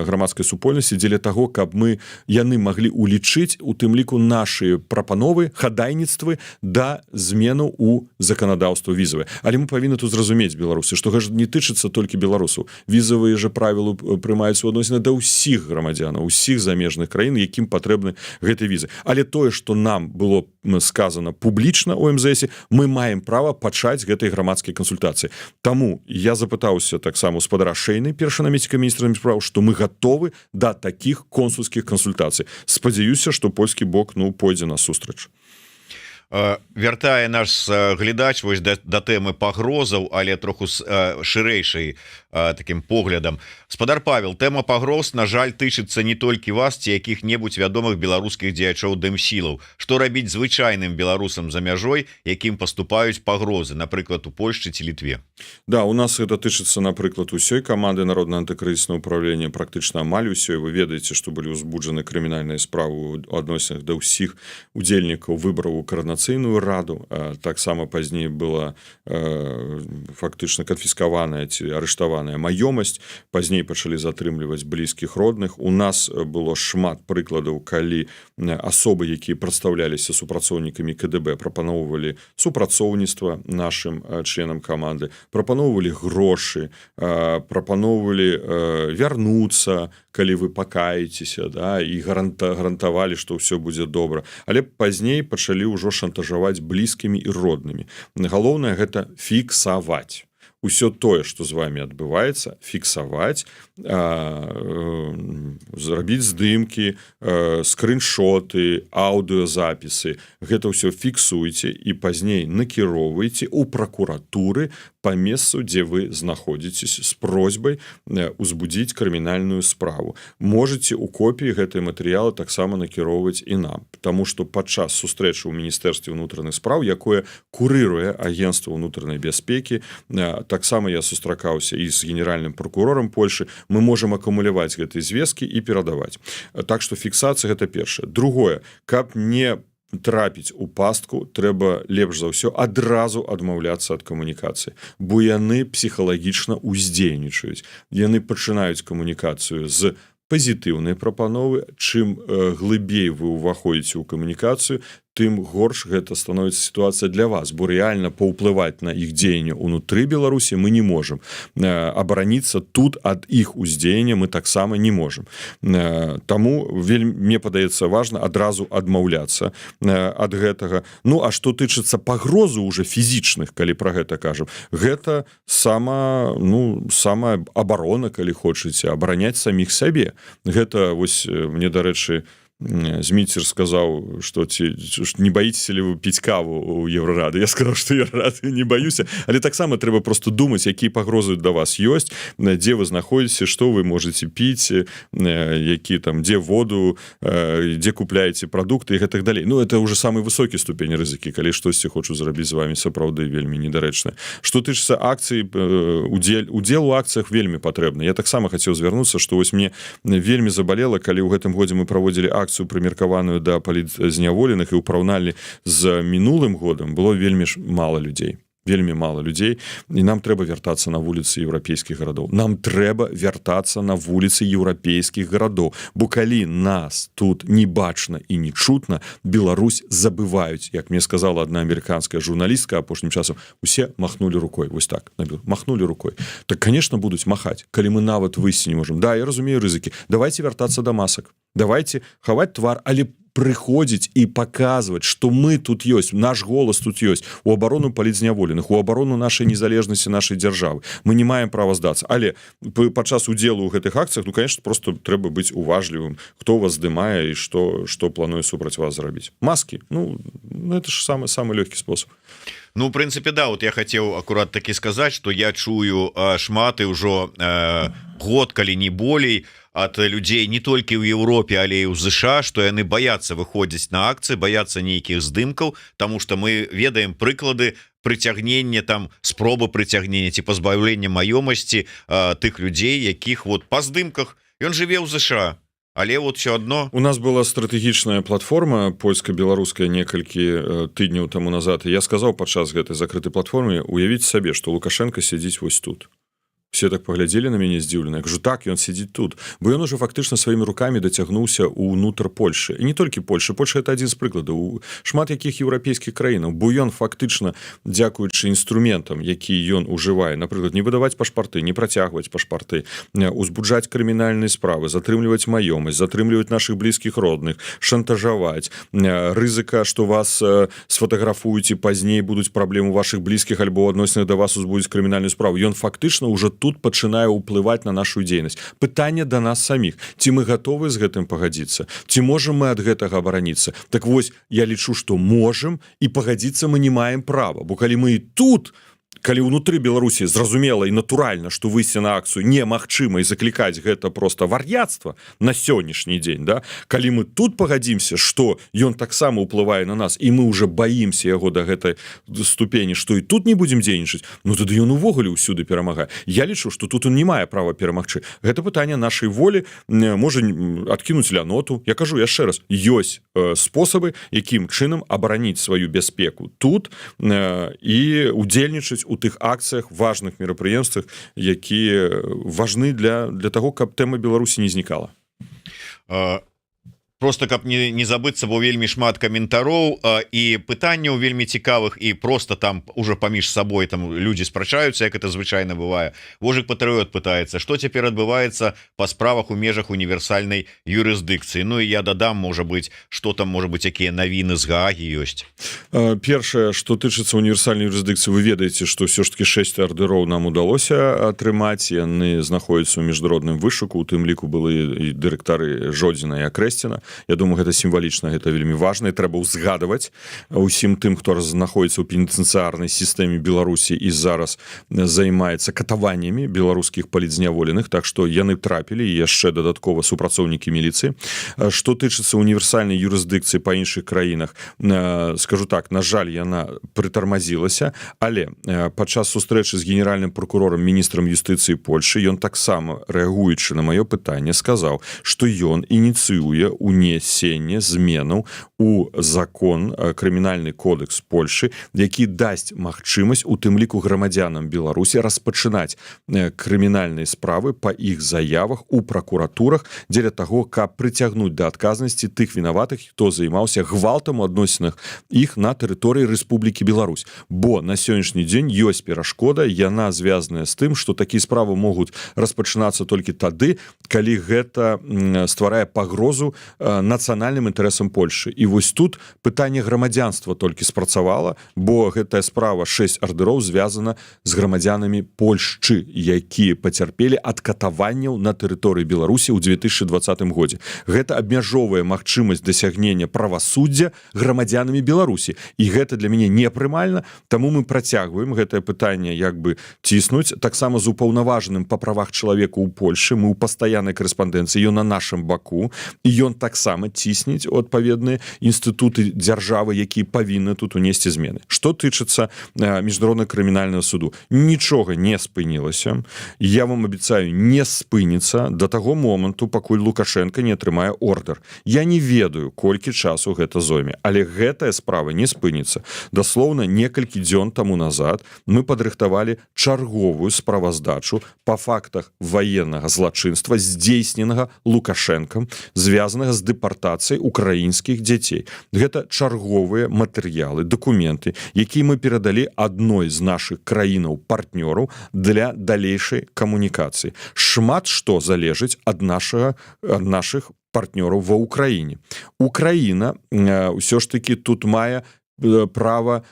грамадскай супольнасці дзеля таго, каб яны маглі улічыць у тым ліку нашы прапановы, хадайніцтвы да зменаў у заканадаўства візавае. Але мы павінны тут зразумець, беларусы, што гэта не тычыцца толькі беларусаў. Візавыя жа правілы прымаюць суадносіны да ўсіх грамадзянаў, усіх замежных краін, якім патрэбны гэтай візы. Але тое, што нам было сказана публічна ў МЗС, мы маем права пачаць гэтай грамадскай кансультацыі. Таму я запытаўся таксама у спадара Шэйны, першы намеснік міністра замежных спраў, што мы гатовы да такіх консульскіх кансультацый. Спадзяюся, што польскі бок пойдзе насустрач. вяртае наш глядач вось да тэмы пагрозаў, але троху з шырэйшай таким поглядам. Спадар Павел, тэма пагроз, на жаль, тычыцца не толькі вас ці якіх-небудзь вядомых беларускіх дзеячоў дэмсілаў. Што рабіць звычайным беларусам за мяжой, якім паступаюць пагрозы, напрыклад, у Польшчы ці Літве? Да, у нас гэта тычыцца, напрыклад, усёй каманды народна антыкрызіснага ўправлення, практычна амаль усёй. Вы ведаеце, што былі ўзбуджаны крымінальныя справы ў адносінах да ўсіх удзельнікаў выбараў у каранацыйную раду. Таксама пазней была фактычна канфіскаваная ці арыштаваная маёмасць, пазней пачалі затрымліваць блізкіх родных. У нас было шмат прыкладаў, калі асобы, якія прадстаўляліся супрацоўнікамі КДБ, прапаноўвалі супрацоўніцтва нашым членам каманды, прапаноўвалі грошы, прапаноўвалі вярнуцца, калі вы пакаецеся, да, і гарантавалі, што ўсё будзе добра. Але пазней пачалі ўжо шантажаваць блізкімі і роднымі. Галоўнае гэта фіксаваць. Усё тое, што з вами адбываецца, фіксаваць, зрабіць здымкі, скриншоты, аўдыёзапісы. Гэта ўсё фіксуйце і пазней накіроўвайце ў пракуратуры па месцу, дзе вы знаходзіцеся, з просьбай узбудзіць крымінальную справу. Можаце ў копіі гэтай матэрыялы таксама накіроўваць і нам, таму што падчас сустрэчы ў Міністэрстве ўнутраных спраў, якое курыруе Агентство ўнутранай бяспекі, таксама я сустракаўся і з генеральным прокурорам Польшы, мы можам акумуляваць гэтыя звесткі і перадаваць. Так што фіксацыя гэта першае. Другое, каб не трапіць у пастку, трэба лепш за ўсё адразу адмаўляцца ад камунікацыі, бо яны псіхалагічна ўздзейнічаюць. Яны пачынаюць камунікацыю з пазітыўнай прапановы. Чым глыбей вы ўваходзіце ў камунікацыю, тым горш гэта становіцца сітуацыя для вас, бо рэальна паўплываць на іх дзеянне ўнутры Беларусі мы не можам. Абараніцца тут ад іх уздзеяння мы таксама не можам. Таму мне падаецца важна адразу адмаўляцца ад гэтага. Ну, а што тычыцца пагрозу уже фізічных, калі пра гэта кажам, гэта самая абарона, калі хочаце, абараняць саміх сабе. Гэта вось мне, дарэчы, Зміцер сказаў, што не баіцеся ли вы піць каву ў Еўрарады. Я сказаў, што Еўрарады не баюся, але таксама трэба просто думаць, якія пагрозы да вас ёсць, дзе вы знаходзіце, што вы можаце піць, які там, дзе воду, дзе купляеце прадукты і гэтак далей. Ну, это уже самы высокі ступень рызыкі, калі штосьці хочуць зрабіць з вами сапраўды вельмі недарэчна. Што тычыцца акцый, удзел у акцыях вельмі патрэбны. Я таксама хацеў звярнуцца, што вось мне вельмі забалела, калі ў гэтым годзе мы праводзілі акцыю прымеркаваную да палітзняволеных і ў параўнанні з мінулым годам было вельмі мала людзей. Вельмі мала людзей, і нам трэба вяртацца на вуліцы еўрапейскіх гарадоў. Нам трэба вяртацца на вуліцы еўрапейскіх гарадоў, бо калі нас тут не бачна і не чутна, Беларусь забываюць. Як мне сказала адна амерыканская журналістка апошнім часам, усе махнулі рукой. Вось так, махнулі рукой. Так, конечно, будуць махаць, калі мы нават выйсці не можам. Да, я разумею рызыкі. Давайте вяртацца да масак. Давайте хаваць твар, але прыходзіць і паказваць, што мы тут ёсць, наш голас тут ёсць, у абарону палітзняволеных, у абарону нашай незалежнасці нашай дзяржавы. Мы не маем права здацца. Але падчас удзелу ў гэтых акцыях, ну, конечно, просто трэба быць уважлівым, хто вас здымае і што плануе супраць вас зрабіць. Маскі, ну, это ж самы лёгкі спосаб. Ну, в прынцыпе, да, вот я хацеў акурат такі сказаць, што я чую шмат і ўжо год, калі не болей, ад людзей не толькі ў Еўропе, але і ў ЗША, што яны баяцца выходзіць на акцыі, баяцца нейкіх здымкаў, таму што мы ведаем прыклады прыцягнення, там спробы прыцягнення ці пазбаўлення маёмасці тых людзей, якіх вот па здымках ён жыве ў ЗША. Але вот все одно. У нас была стратэгічная платформа польска-беларуская некалькі тыдняў таму назад. І я сказаў падчас гэтай закрытай платформы, уявіць сабе, што Лукашенко сядзіць вось тут. Все так паглядзелі на мяне здзіўлена. Я кажу, так, ён сидзіць тут. Бо ён уже фактычна сваімі рукамі дацягнуўся ўнутр Польшы. І не толькі Польша. Польша — это адзін з прыкладаў. Шмат якіх еўрапейскіх краінаў. Бо ён фактычна, дзякуючы інструментам, які ён ужывае, напрыклад, не выдаваць пашпарты, не працягваць пашпарты, узбуджаць крымінальныя справы, затрымліваць маёмасць, затрымліваць нашых блізкіх родных, шантажаваць, рызыка, што вас сфотаграфуюць і пазней будуць праблемы вашых блізкіх альбо адносінах да вас узбудзіць крымінальную справу. Ён фактычна ўжо тут суд пачынае ўплываць на нашу дзейнасць. Пытанне да нас саміх, ці мы гатовы з гэтым пагадзіцца, ці можам мы ад гэтага абараніцца. Так вось, я лічу, што можам, і пагадзіцца мы не маем права, бо калі мы і тут, калі ўнутры Беларусі зразумела і натуральна, што выйсці на акцыю немагчыма і заклікаць гэта просто вар'яцтва на сённяшні дзень, да? Калі мы тут пагадзімся, што ён таксама ўплывае на нас і мы уже баімся яго да гэтай ступені, што і тут не будзем дзейнічаць, ну тады ён увогуле ўсюды перамагае. Я лічу, што тут он не мае права перамагчы. Гэта пытанне нашай волі, можа адкінуць ляноту. Я кажу яшчэ раз, ёсць спосабы, якім чынам абараніць сваю бяспеку тут і удзельнічаць у тых акцыях, важных мерапрыемствах, якія важны для таго, каб тэма Беларусі не знікала. Просто каб не забыцца, бо вельмі шмат каментароў і пытанняў вельмі цікавых, і просто там уже паміж сабой там людзі спрачаюцца, як это звычайна бывае. Вожык Патрыёт пытаецца, што цяпер адбываецца па справах у межах універсальнай юрысдыкцыі. Ну і я дадам, можа быць, што там можа быць, якія навіны з Гаагі ёсць. Першае, што тычыцца універсальнай юрысдыкцыі, вы ведаеце, што ўсё ж таки 6 ардыроў нам удалося атрымаць, яны знаходзяцца ў міжнародным вышуку, у тым ліку былі і дырэктары Жодзіна і Акрэсціна. Я думаю, гэта сімвалічна, гэта вельмі важна, і трэба ўзгадваць усім тым, хто знаходіцца ў пенітэнцыярнай сістэме Беларусі і зараз займаецца катаваннямі беларускіх палітзняволеных, так што яны трапілі, і яшчэ дадаткова супрацоўнікі міліцыі. Што тычыцца універсальнай юрысдыкцыі па іншых краінах, скажу так, на жаль, яна прытармазілася, але падчас сустрэчы з генеральным прокурорам, міністрам юстыцыі Польшы, ён таксама, рэагуючы на маё пытанне, сказаў, што ён ініцыюе унесенне зменаў у закон, крымінальны кодекс Польшы, які дасць магчымасць у тым ліку грамадзянам Беларусі распачынаць крымінальныя справы па іх заявах у пракуратурах дзеля таго, каб прыцягнуць да адказнасці тых вінаватых, хто займаўся гвалтам у адносінах іх на тэрыторыі Рэспублікі Беларусь. Бо на сённяшні дзень ёсць перашкода, яна звязаная з тым, што такія справы могуць распачынацца толькі тады, калі гэта стварае пагрозу нацыянальным інтарэсам Польшы. І вось тут пытанне грамадзянства толькі спрацавала, бо гэтая справа 6 ардыроў звязана з грамадзянамі Польшчы, якія пацярпелі ад катаванняў на тэрыторыі Беларусі ў 2020 годзе. Гэта абмяжоўвае магчымасць дасягнення правасуддзя грамадзянамі Беларусі. І гэта для мяне непрымальна, таму мы працягваем гэтае пытанне як бы ціснуць. Таксама з упаўнаважаным па правах чалавека ў Польшы, мы ў пастаяннай карэспандэнцыі, ён на нашым баку, і ён таксама цісніць у адпаведныя інстытуты дзяржавы, якія павінны тут унесці змены. Што тычыцца міжнароднага крымінальнага суду, нічога не спынілася. Я вам абяцаю, не спыніцца да таго моманту, пакуль Лукашенко не атрымае ордэр. Я не ведаю, колькі часу гэта зойме, але гэтая справа не спыніцца. Даслоўна, некалькі дзён таму назад мы падрыхтавалі чарговую справаздачу па фактах ваеннага злачынства, здзейсненага Лукашенкам, звязанага з дэпартацыяй украінскіх дзяцей. Гэта чарговыя матэрыялы, дакументы, якія мы перадалі адной з нашых краінаў-партнёраў для далейшай камунікацыі. Шмат што залежыць ад нашых партнёраў ва Ўкраіне. Украіна ўсё ж такі тут мае права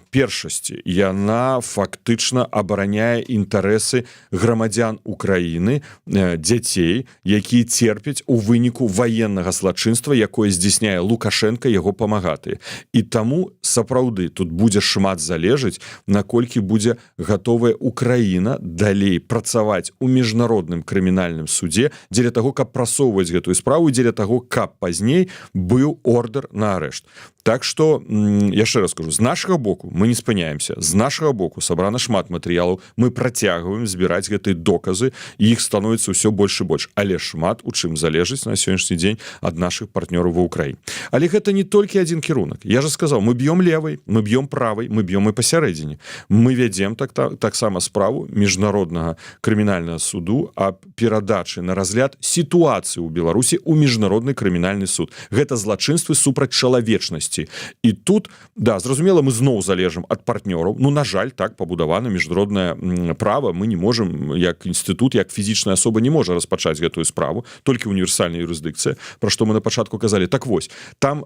першасці. Яна фактычна абараняе інтарэсы грамадзян Украіны, дзяцей, якія церпяць у выніку ваеннага злачынства, якое здзяйсняе Лукашенко, яго памагатыя. І таму сапраўды тут будзе шмат залежыць, наколькі будзе гатовая Украіна далей працаваць у міжнародным крымінальным судзе дзеля таго, каб прасоўваць гэтую справу, дзеля таго, каб пазней быў ордэр на арышт. Так што, яшчэ раз скажу, з нашага боку мы не спыняемся, з нашага боку сабрана шмат матэрыялаў, мы працягваем збіраць гэтыя доказы, і іх становіцца ўсё больш і больш, але шмат у чым залежыць на сённяшні дзень ад нашых партнёраў ва Ўкраіне. Але гэта не толькі адзін кірунак. Я же сказаў, мы б'ём левай, мы б'ём правай, мы б'ём і пасярэдзіне. Мы вядзем таксама справу міжнароднага крымінальнага суду аб перадачы на разгляд сітуацыі ў Беларусі ў міжнародны крымінальны суд. Гэта злачынствы супраць чалавечнасці. І тут вот да, зразумела, мы зноў залежым ад партнёраў. Ну, на жаль, так пабудавана міжнароднае права, мы не можем, як інстытут, як фізічная асоба не можа распачаць гэтую справу, толькі універсальная юрысдыкцыя, пра што мы на пачатку казалі. Так вось, там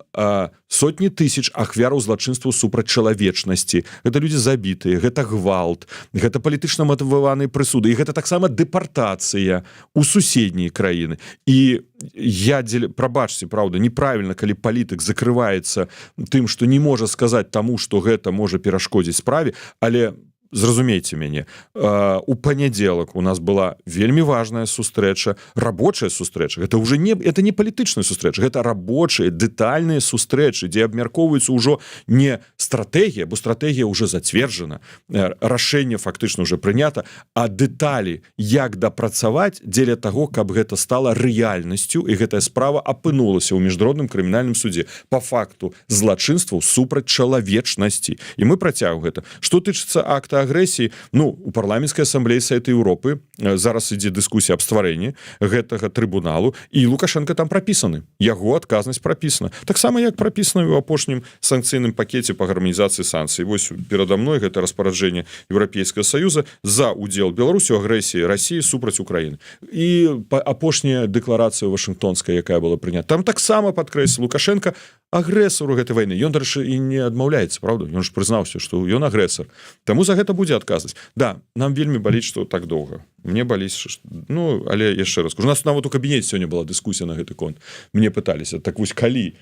сотні тысяч ахвяраў злачынстваў супраць чалавечнасці. Гэта людзі забітыя, гэта гвалт, гэта палітычна матываваныя прысуды, і гэта таксама дэпартацыя у суседнія краіны. І я, прабачце, праўда, неправільна, калі палітык закрываецца тым, што не можа сказаць таму, што гэта можа перашкодзіць справе, але зразумейце мяне, у панядзелак у нас была вельмі важная сустрэча, рабочая сустрэча. Гэта уже это не палітычная сустрэча, гэта рабочыя, дэтальныя сустрэчы, дзе абмяркоўваецца ўжо не стратэгія, бо стратэгія ўжо зацверджана, рашэнне фактычна ўжо прынята, а дэталі, як дапрацаваць дзеля таго, каб гэта стала рэальнасцю, і гэтая справа апынулася ў міжнародным крымінальным судзе па факту злачынстваў супраць чалавечнасці. І мы працягваем гэта. Што тычыцца акта агрэсіі, ну, у парламенцкай асамблеі Савета Еўропы зараз ідзе дыскусія аб стварэнні гэтага трыбуналу, і Лукашенко там прапісаны. Яго адказнасць прапісана. Таксама, як прапісана ў апошнім санкцыйным пакеце па гарманізацыі санкцый. Вось перада мной гэта распараджэнне Еўрапейскага Саюза за удзел Беларусі ў агрэсіі Расіі супраць Украіны. І апошняя дэкларацыя вашынгтонская, якая была прынята. Там таксама падкрэсліў Лукашенко агрэсару гэтай вайны. Ён, дарэчы, і не адмаўляецца, правда? Ён ж прызнаўся, што ён агрэсар. Таму за гэта будзе адказваць. Да, нам вельмі баліць, што так доўга. Мне баліць, ну, але яшчэ раз. У нас нават у кабінеце сёння была дыскусія на гэты конт. Мне пыталіся, так вось калі?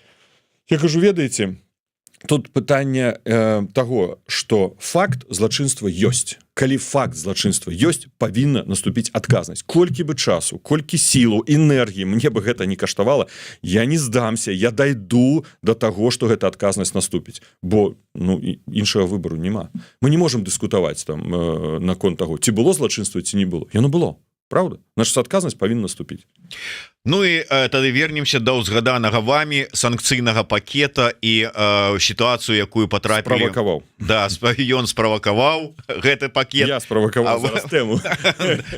Я кажу, ведаеце, тут пытанне таго, што факт злачынства ёсць. Калі факт злачынства ёсць, павінна наступіць адказнасць. Колькі бы часу, колькі сілаў, энергіі мне бы гэта не каштавала, я не здамся, я дайду да таго, што гэта адказнасць наступіць. Бо, ну, іншага выбару няма. Мы не можам дыскутаваць там наконт таго, ці было злачынства, ці не было. Яно было. Правда? Значит, адказнасць павінна наступіць. Ну і тады вернемся да ўзгаданага вамі санкцыйнага пакета і сітуацыю, якую патрапілі. Справакаваў. Да, ён справакаваў гэты пакет. Я справакаваў зараз тэму.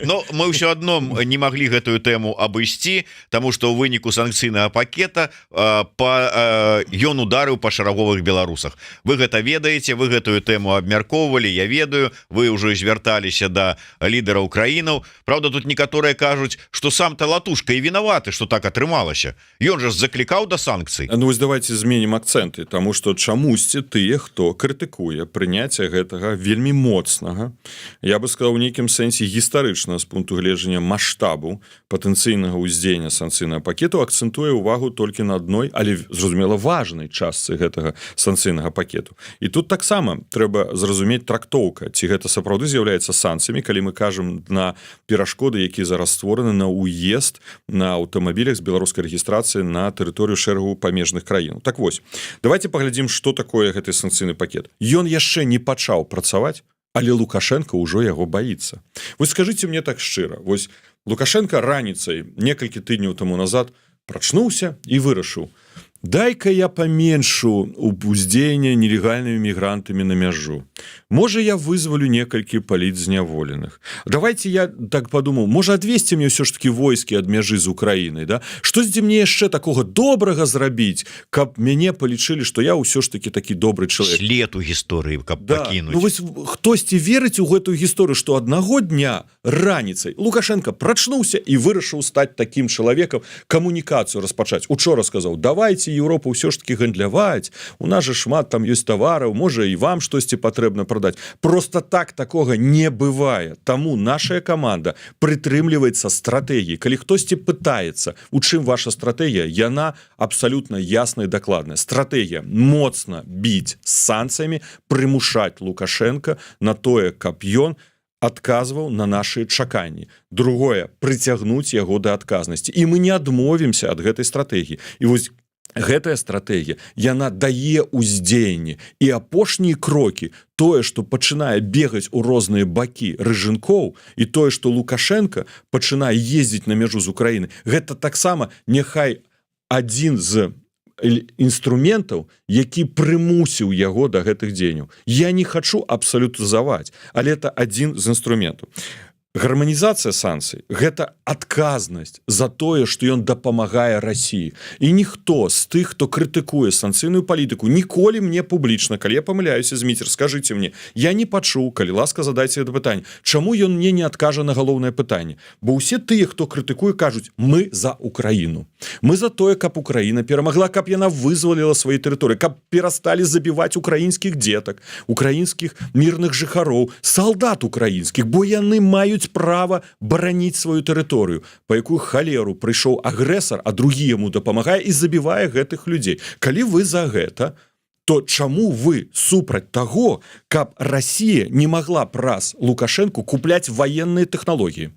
Но мы ўсё адно не маглі гэтую тэму абысці, таму што ў выніку санкцыйнага пакета ён ударыў па шараговых беларусах. Вы гэта ведаеце, вы гэтую тэму абмяркоўвалі, я ведаю, вы ўжо звярталіся да лідэраў краінаў. Праўда, тут некаторыя кажуць, што сам-то Латушка і вінаваты, што так атрымалася. Ён жа заклікаў да санкцый. Ну вось давайте зменім акцэнты, таму што чамусьці тыя, хто крытыкуе прыняцце гэтага вельмі моцнага, я бы сказаў, у нейкім сэнсе гістарычна з пункту гледжання маштабу патэнцыйнага ўздзеяння санкцыйнага пакету, акцэнтуе ўвагу толькі на адной, але зразумела важнай частцы гэтага санкцыйнага пакету. І тут таксама трэба зразумець трактоўка, ці гэта сапраўды з'яўляецца санкцыямі, калі мы кажам на перашкоды, якія зараз створаны на ўезд на аўтамабілях з беларускай рэгістрацыі на тэрыторыю шэрагу памежных краін. Так вось, давайте паглядзім, што такое гэты санкцыйны пакет. Ён яшчэ не пачаў працаваць, але Лукашенко ўжо яго баіцца. Вось скажыце мне так шчыра, вось Лукашенко раніцай некалькі тыдняў таму назад прачнуўся і вырашыў: дай-ка я паменшу ўздзеяння нелегальнымі мігрантамі на мяжу. Можа, я вызвалю некалькі палітзняволеных. Давайте я так падумаў, можа, адвесці мне ўсё ж такі войскі ад мяжы з Украінай, да? Штосьці мне яшчэ такога добрага зрабіць, каб мяне палічылі, што я ўсё ж такі такі добры чалавек. След у гісторыі, каб да. пакінуць. Ну вось хтосьці верыць у гэтую гісторыю, што аднаго дня раніцай Лукашенко прачнуўся і вырашыў стаць такім чалавекам, камунікацыю распачаць. Учора сказаў: давайте Еўропа ўсё ж таки гандляваць, у нас же шмат там ёсць тавараў, можа і вам штосьці патрэбна прадаць. Просто так такога не бывае. Таму нашая каманда прытрымліваецца стратэгіі. Калі хтосьці пытаецца, у чым ваша стратэгія, яна абсалютна ясная і дакладная. Стратэгія моцна біць з санкцыямі, прымушаць Лукашенко на тое, каб ён адказваў на нашыя чаканні. Другое, прыцягнуць яго да адказнасці. І мы не адмовімся ад гэтай стратэгіі. І вось гэтая стратэгія, яна дае ўздзеянне. І апошнія крокі, тое, што пачынае бегаць у розныя бакі рыжынкоў, і тое, што Лукашенко пачынае ездзіць на мяжу з Украіны, гэта таксама няхай адзін з інструментаў, які прымусіў яго да гэтых дзеянняў. Я не хачу абсалютызаваць, але это адзін з інструментаў. гарманізацыя санкцый гэта адказнасць за тое, што ён дапамагае Расіі. І ніхто з тых, хто крытыкуе санкцыйную палітыку, ніколі мне публічна, калі я памыляюся, Зміцер, скажыце мне, я не пачуў, калі ласка, задайце гэта пытанне, чаму ён мне не адкажа на галоўнае пытанне? Бо ўсе тыя, хто крытыкуе, кажуць, мы за Украіну. Мы за тое, каб Украіна перамагла, каб яна вызваліла свае тэрыторыі, каб перасталі забіваць украінскіх дзетак, украінскіх мірных жыхароў, салдат украінскіх, бо яны маюць права бараніць сваю тэрыторыю, па якую халеру прыйшоў агрэсар, а другі яму дапамагае і забівае гэтых людзей. Калі вы за гэта, то чаму вы супраць таго, каб Расія не магла праз Лукашэнку купляць ваенныя тэхналогіі?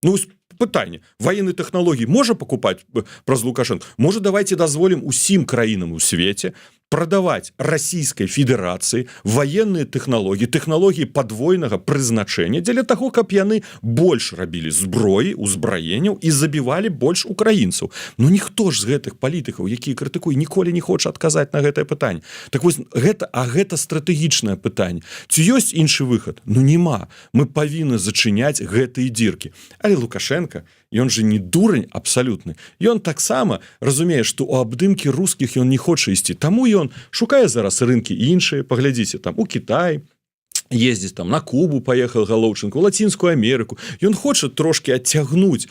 Ну, пытанне, военные технологии можа покупать праз Лукашенко? Может, давайте дазволим усім краінам у свеце продавать Российской Федерации военные технологии подвойнага прызначэння для того, каб яны больш рабілі зброі, узбраенняў і забівалі больш украінцаў. Ну ніхто ж з гэтых палітыкаў, якія крытыкуюць, ніколі не хоча адказаць на гэтае пытанне. Так вось, гэта стратэгічнае пытанне. Ці ёсць іншы выхад? Ну нема. Мы павінны зачыняць гэтыя дзіркі. Але Лукашенко, ён же не дурань абсалютны. Ён таксама разумее, што ў абдымкі рускіх ён не хоча ісці. Таму ён шукае зараз рынкі іншыя, паглядзіце, там у Кітай, ездзіць там на Кубу, паехал Галоўчынка, у Лацінскую Амерыку. Ён хоча трошки адцягнуць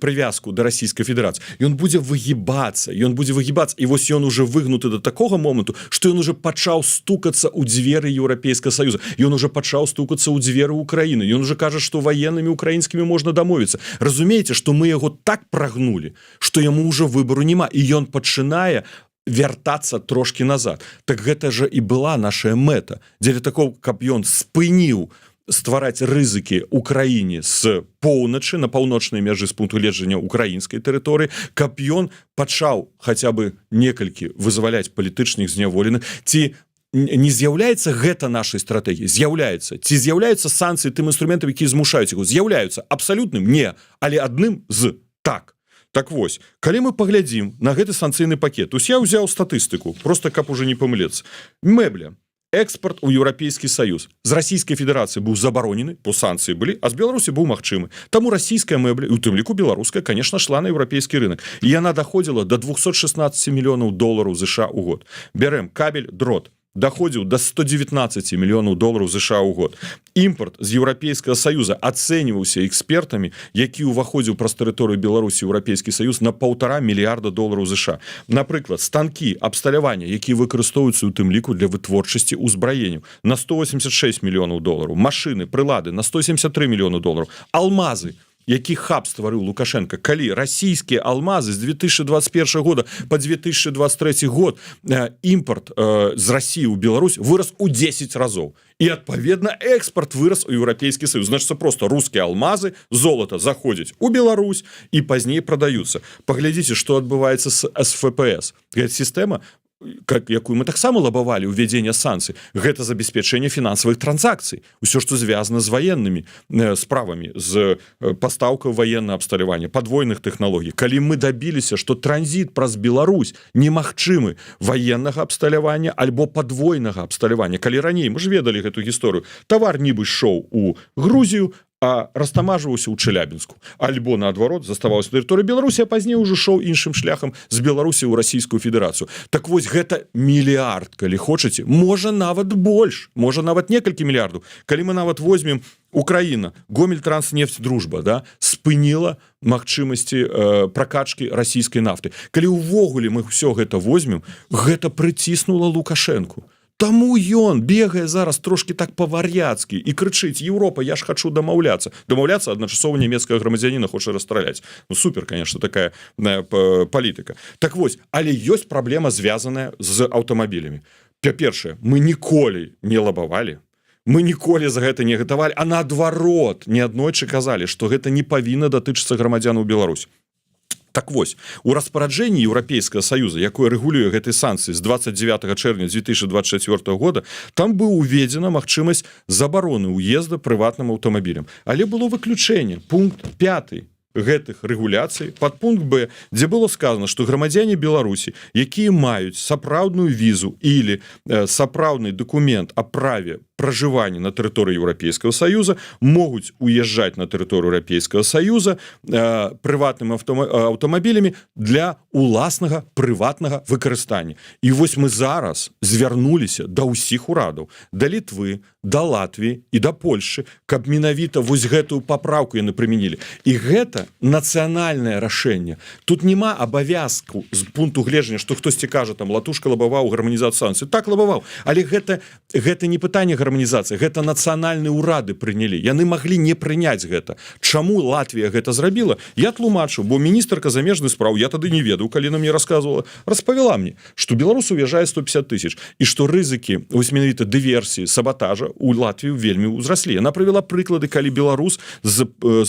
прывязку да Расійскай Федэрацыі. Ён будзе выгібацца, і вось ён уже выгнуты до такога моманту, што ён уже пачаў стукацца ў дзверы Еўрапейскага Саюза. Ён уже пачаў стукацца ў дзверы Украіны. Ён уже кажа, што ваеннымі украінскімі можна дамовіцца. Разумееце, што мы яго так прагнулі, што яму уже выбару няма, і ён пачынае вяртацца трошки назад. Так гэта же і была наша мэта. Дзеля такого, каб ён спыніў ствараць рызыкі Украіне з поўначы на паўночнай мяжы з пункту гледжання украінскай тэрыторыі, каб ён пачаў хаця бы некалькі вызваляць палітычных зняволеных. Ці не з'яўляецца гэта нашай стратэгіяй? З'яўляецца. Ці з'яўляюцца санкцыі тым інструментам, якія змушаюць яго? З'яўляюцца. Абсалютным? Не. Але адным з. Так. Так вось, калі мы паглядзім на гэты санкцыйны пакет, ось я ўзяў статыстыку, просто каб уже не памыліцца. Мэбля, экспорт у Еўрапейскі Саюз з Расійскай Федэрацыі быў забаронены, бо санкцыі былі, а з Беларусі быў магчымы. Таму расійская мэбля, і у тым ліку беларуская, конечно, шла на еўрапейскі рынок. І яна даходзіла до $216 мільёнаў США ў год. Бярем кабель, дрот. Доходзіў до $119 мільёнаў США ў год. Імпорт з Еўрапейскага Саюза ацэньваўся экспертамі, які ўваходзіў праз тэрыторыю Беларусі Еўрапейскі Саюз на $1,5 мільярда США. Напрыклад, станкі абсталявання, якія выкарыстоўваюцца ў тым ліку для вытворчасці ўзбраенняў, на $186 мільёнаў. Машыны, прылады на $173 мільёны. Алмазы, які хаб стварыў Лукашенко, калі расійскія алмазы з 2021 года по 2023 год імпорт з Расіі ў Беларусь вырас у 10 разоў. І, адпаведна, экспорт вырас у Еўрапейскі Саюз. Значыцца, просто рускія алмазы, золата заходзяць у Беларусь і пазней прадаюцца. Паглядзіце, што адбываецца з СФПС. Гэта сістэма, якую мы таксама лабавалі ўвядзення санкцый, гэта забеспячэнне фінансавых транзакцый, усё што звязана з ваеннымі справамі, з пастаўкай ваеннага абсталявання, падвойных тэхналогій. Калі мы дабіліся, што транзіт праз Беларусь немагчымы ваеннага абсталявання альбо падвойнага абсталявання, калі раней мы ж ведалі гэту гісторыю, тавар нібы ішоў у Грузію, а растамажваўся ў Чэлябінску. Альбо, наадварот, заставаўся на тэрыторыі Беларусі, а пазней ужо шоў іншым шляхам з Беларусі ў Расійскую Федэрацыю. Так вось, гэта мільярд, калі хочаце. Можа, нават больш. Можа, нават некалькі мільярдаў. Калі мы нават возьмем Украіна, Гомельтранснефть Дружба, да, спыніла магчымасці пракачкі расійскай нафты. Калі ўвогуле мы ўсё гэта возьмем, гэта прыціснула Лукашэнку. Таму ён бегае зараз трошки так па-вар'яцкі і крычыць: Еўропа, я ж хачу дамаўляцца. Дамаўляцца адначасова нямецкага грамадзяніна хоча расстраляць. Ну супер, конечно, такая палітыка. Так вось, але ёсць праблема, звязаная з аўтамабілямі. Па-першае, мы ніколі не лабавалі, мы ніколі за гэта не гатавалі, а наадварот, неаднойчы казалі, што гэта не павінна датычыцца грамадзянаў Беларусі. Так вось, у распараджэнні Еўрапейскага Саюза, якое рэгулюе гэтай санкцыі з 29 чэрвеня 2024 года, там быў уведзена магчымасць забароны ўезда прыватным аўтамабілем. Але было выключэнне, пункт 5 гэтых рэгуляцый, падпункт Б, дзе было сказано, што грамадзяне Беларусі, якія маюць сапраўдную візу или сапраўдны дакумент аб праве пражывання на тэрыторыі Еўрапейскага Саюза могуць уязджаць на тэрыторыю Еўрапейскага Саюза прыватнымі аўтамабілямі для уласнага прыватнага выкарыстання. І вось мы зараз звярнуліся да ўсіх урадаў, да Літвы, да Латвіі і да Польшчы, каб менавіта вось гэтую папраўку яны прымянілі. І гэта нацыянальнае рашэнне. Тут няма абавязку з пункту гледжання, што хтосьці кажа, там Латушка лабаваў гарманізацыю санкцый. Так, лабаваў, але гэта не пытанне гарманізацыі, гэта нацыянальныя ўрады прынялі. Яны маглі не прыняць гэта. Чаму Латвія гэта зрабіла? Я тлумачу, бо міністрка замежных спраў, я тады не ведаў, калі на мне рассказывала, распавяла мне, што беларус уязджае 150 тысяч і што рызыкі вось менавіта дыверсіі, сабатажа у Латвію вельмі ўзраслі. Яна прывяла прыклады, калі беларус з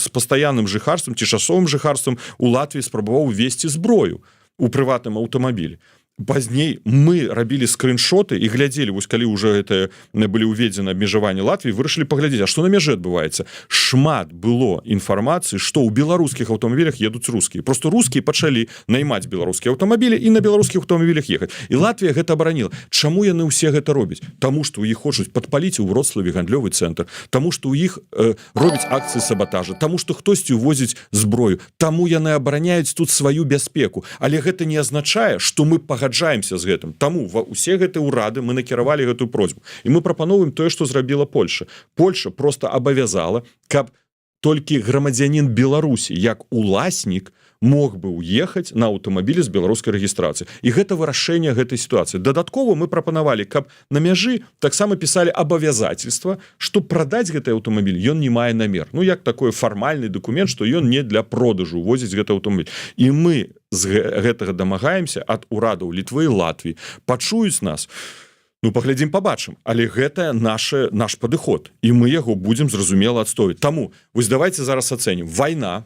пастаянным жыхарствам ці часовым жыхарствам у Латвіі спрабаваў увесці зброю у прыватным аўтамабілі. Пазней мы рабілі скриншоты і глядзелі, вось калі ўжо гэта былі ўведзены абмежаванні Латвіі, вырашылі паглядзець, а што на мяжы адбываецца. Шмат было інфармацыі, што ў беларускіх аўтамабілях едуць рускія. Просто рускія пачалі наймаць беларускія аўтамабілі і на беларускіх аўтамабілях ехаць. І Латвія гэта абараніла. Чаму яны ўсе гэта робяць? Таму што ў іх хочуць падпаліць у Вроцлаве гандлёвы цэнтр, таму што ў іх робяць акцыі сабатажа, таму што хтосьці ўвозіць зброю, таму яны абараняюць тут сваю бяспеку. Але гэта не азначае, што мы пагаджаемся з гэтым. Таму усе гэтыя ўрады мы накіравалі гэтую просьбу. І мы прапановваем тое, што зрабіла Польша. Польша просто абавязала, каб толькі грамадзянін Беларусі, як уласнік, мог бы уехаць на аўтамабілі з беларускай рэгістрацыі. І гэта вырашэнне гэтай сітуацыі. Дадаткова мы прапанавалі, каб на мяжы таксама пісалі абавязательства, што прадаць гэты аўтамабіль ён не мае намер. Ну, як такой фармальны дакумент, што ён не для продажу возіць гэты аўтамабіль. І мы з гэтага дамагаемся ад урадаў Літвы і Латвіі. Пачуюць нас, ну, паглядзім, пабачым, але гэта наш падыход, і мы яго будзем зразумела адстойваць. Таму, вось давайте зараз ацэнім. Вайна,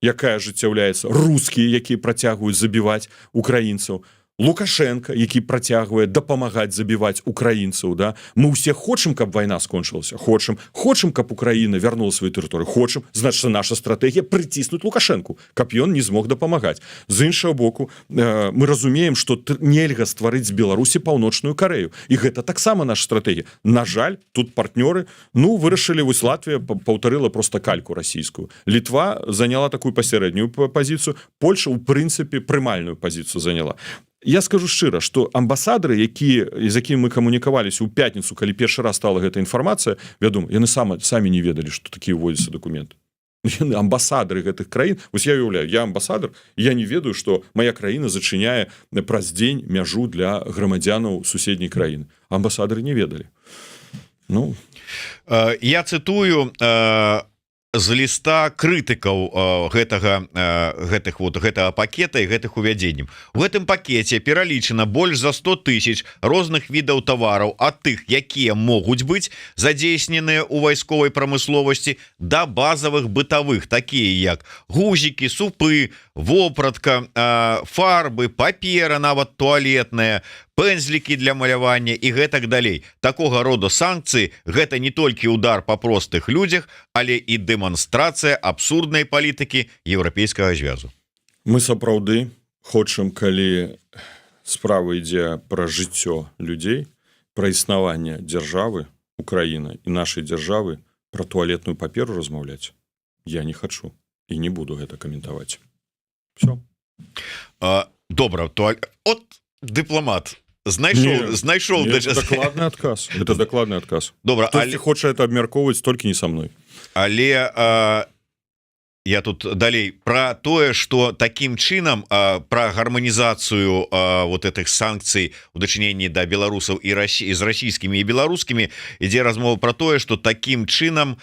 якая ажыццяўляецца, рускія, якія працягваюць забіваць украінцаў, Лукашенко, які працягвае дапамагаць забіваць украінцаў, да? Мы ўсе хочам, каб вайна скончылася, хочам, каб Украіна вярнула сваю тэрыторыю, хочам, значыць, наша стратэгія прыціснуць Лукашенку, каб ён не змог дапамагаць. З іншага боку, мы разумеем, што нельга стварыць з Беларусі паўночную Карэю, і гэта таксама наша стратэгія. На жаль, тут партнёры, ну, вырашылі, вось Латвія паўтарыла проста кальку расійскую. Літва заняла такую пасярэднюю пазіцыю, Польша, у прынцыпе, прымальную пазіцыю заняла. Я скажу шчыра, што амбасадары, з якімі мы камунікаваліся ў пятніцу, калі першы раз стала гэта інфармацыя, вядома, яны самі не ведалі, што такія ўводзяцца дакументы. Яны амбасадары гэтых краін, вось я уяўляю, я амбасадар, я не ведаю, што мая краіна зачыняе праз дзень мяжу для грамадзянаў суседняй краіны. Амбасадары не ведалі. Ну, я цытую з ліста крытыкаў гэтага пакета і гэтых увядзенняў. У гэтым пакеце пералічана больш за 100 тысяч розных відаў тавараў, ад тых, якія могуць быць задзейсненыя ў вайсковай прамысловасці, да базавых бытавых, такія як гузікі, супы, вопратка, фарбы, папера, нават туалетная, пэнзлікі для малявання і гэтак далей. Такога роду санкцыі гэта не толькі удар па простых людзях, але і дэманстрацыя абсурднай палітыкі Еўрапейскага звязу. Мы сапраўды хочам, калі справа ідзе пра жыццё людзей, пра існаванне дзяржавы, Украіна і нашай дзяржавы, пра туалетную паперу размаўляць. Я не хачу і не буду гэта каментаваць. Все. Добра, от дыпламат знайшоў дакладны адказ. Это дакладны адказ. Добра, але хоча это абмяркоўваць толькі не са мной. Але я тут далей про тое, што такім чынам пра гарманізацыю вот этих санкцый у дачыненні да беларусаў і з расійскімі і беларускімі ідзе размова про тое, што такім чынам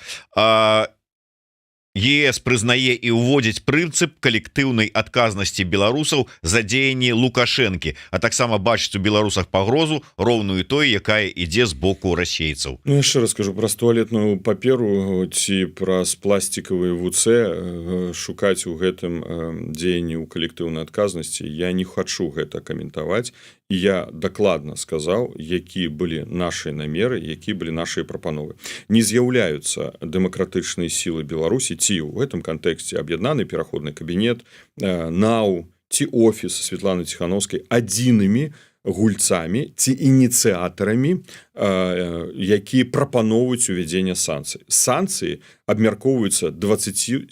ЕС прызнае і ўводзіць прынцып калектыўнай адказнасці беларусаў за дзеянні Лукашэнкі, а таксама бачыць у беларусах пагрозу роўную той, якая ідзе з боку расейцаў. Ну, яшчэ раз скажу, праз туалетную паперу ці праз пластикавыя ВЦ шукаць у гэтым дзеянні ў калектыўнай адказнасці я не хачу гэта каментаваць. І я дакладна сказаў, які былі нашыя намеры, які былі нашыя прапановы. Не з'яўляюцца дэмакратычныя сілы Беларусі ці ў гэтым кантэксце аб'яднаны пераходны кабінет, НАУ ці офіс Светланы Ціхановскай адзінымі гульцамі ці ініцыятарамі, якія прапаноўваюць увядзенне санкцый. Санкцыі абмяркоўваюцца 27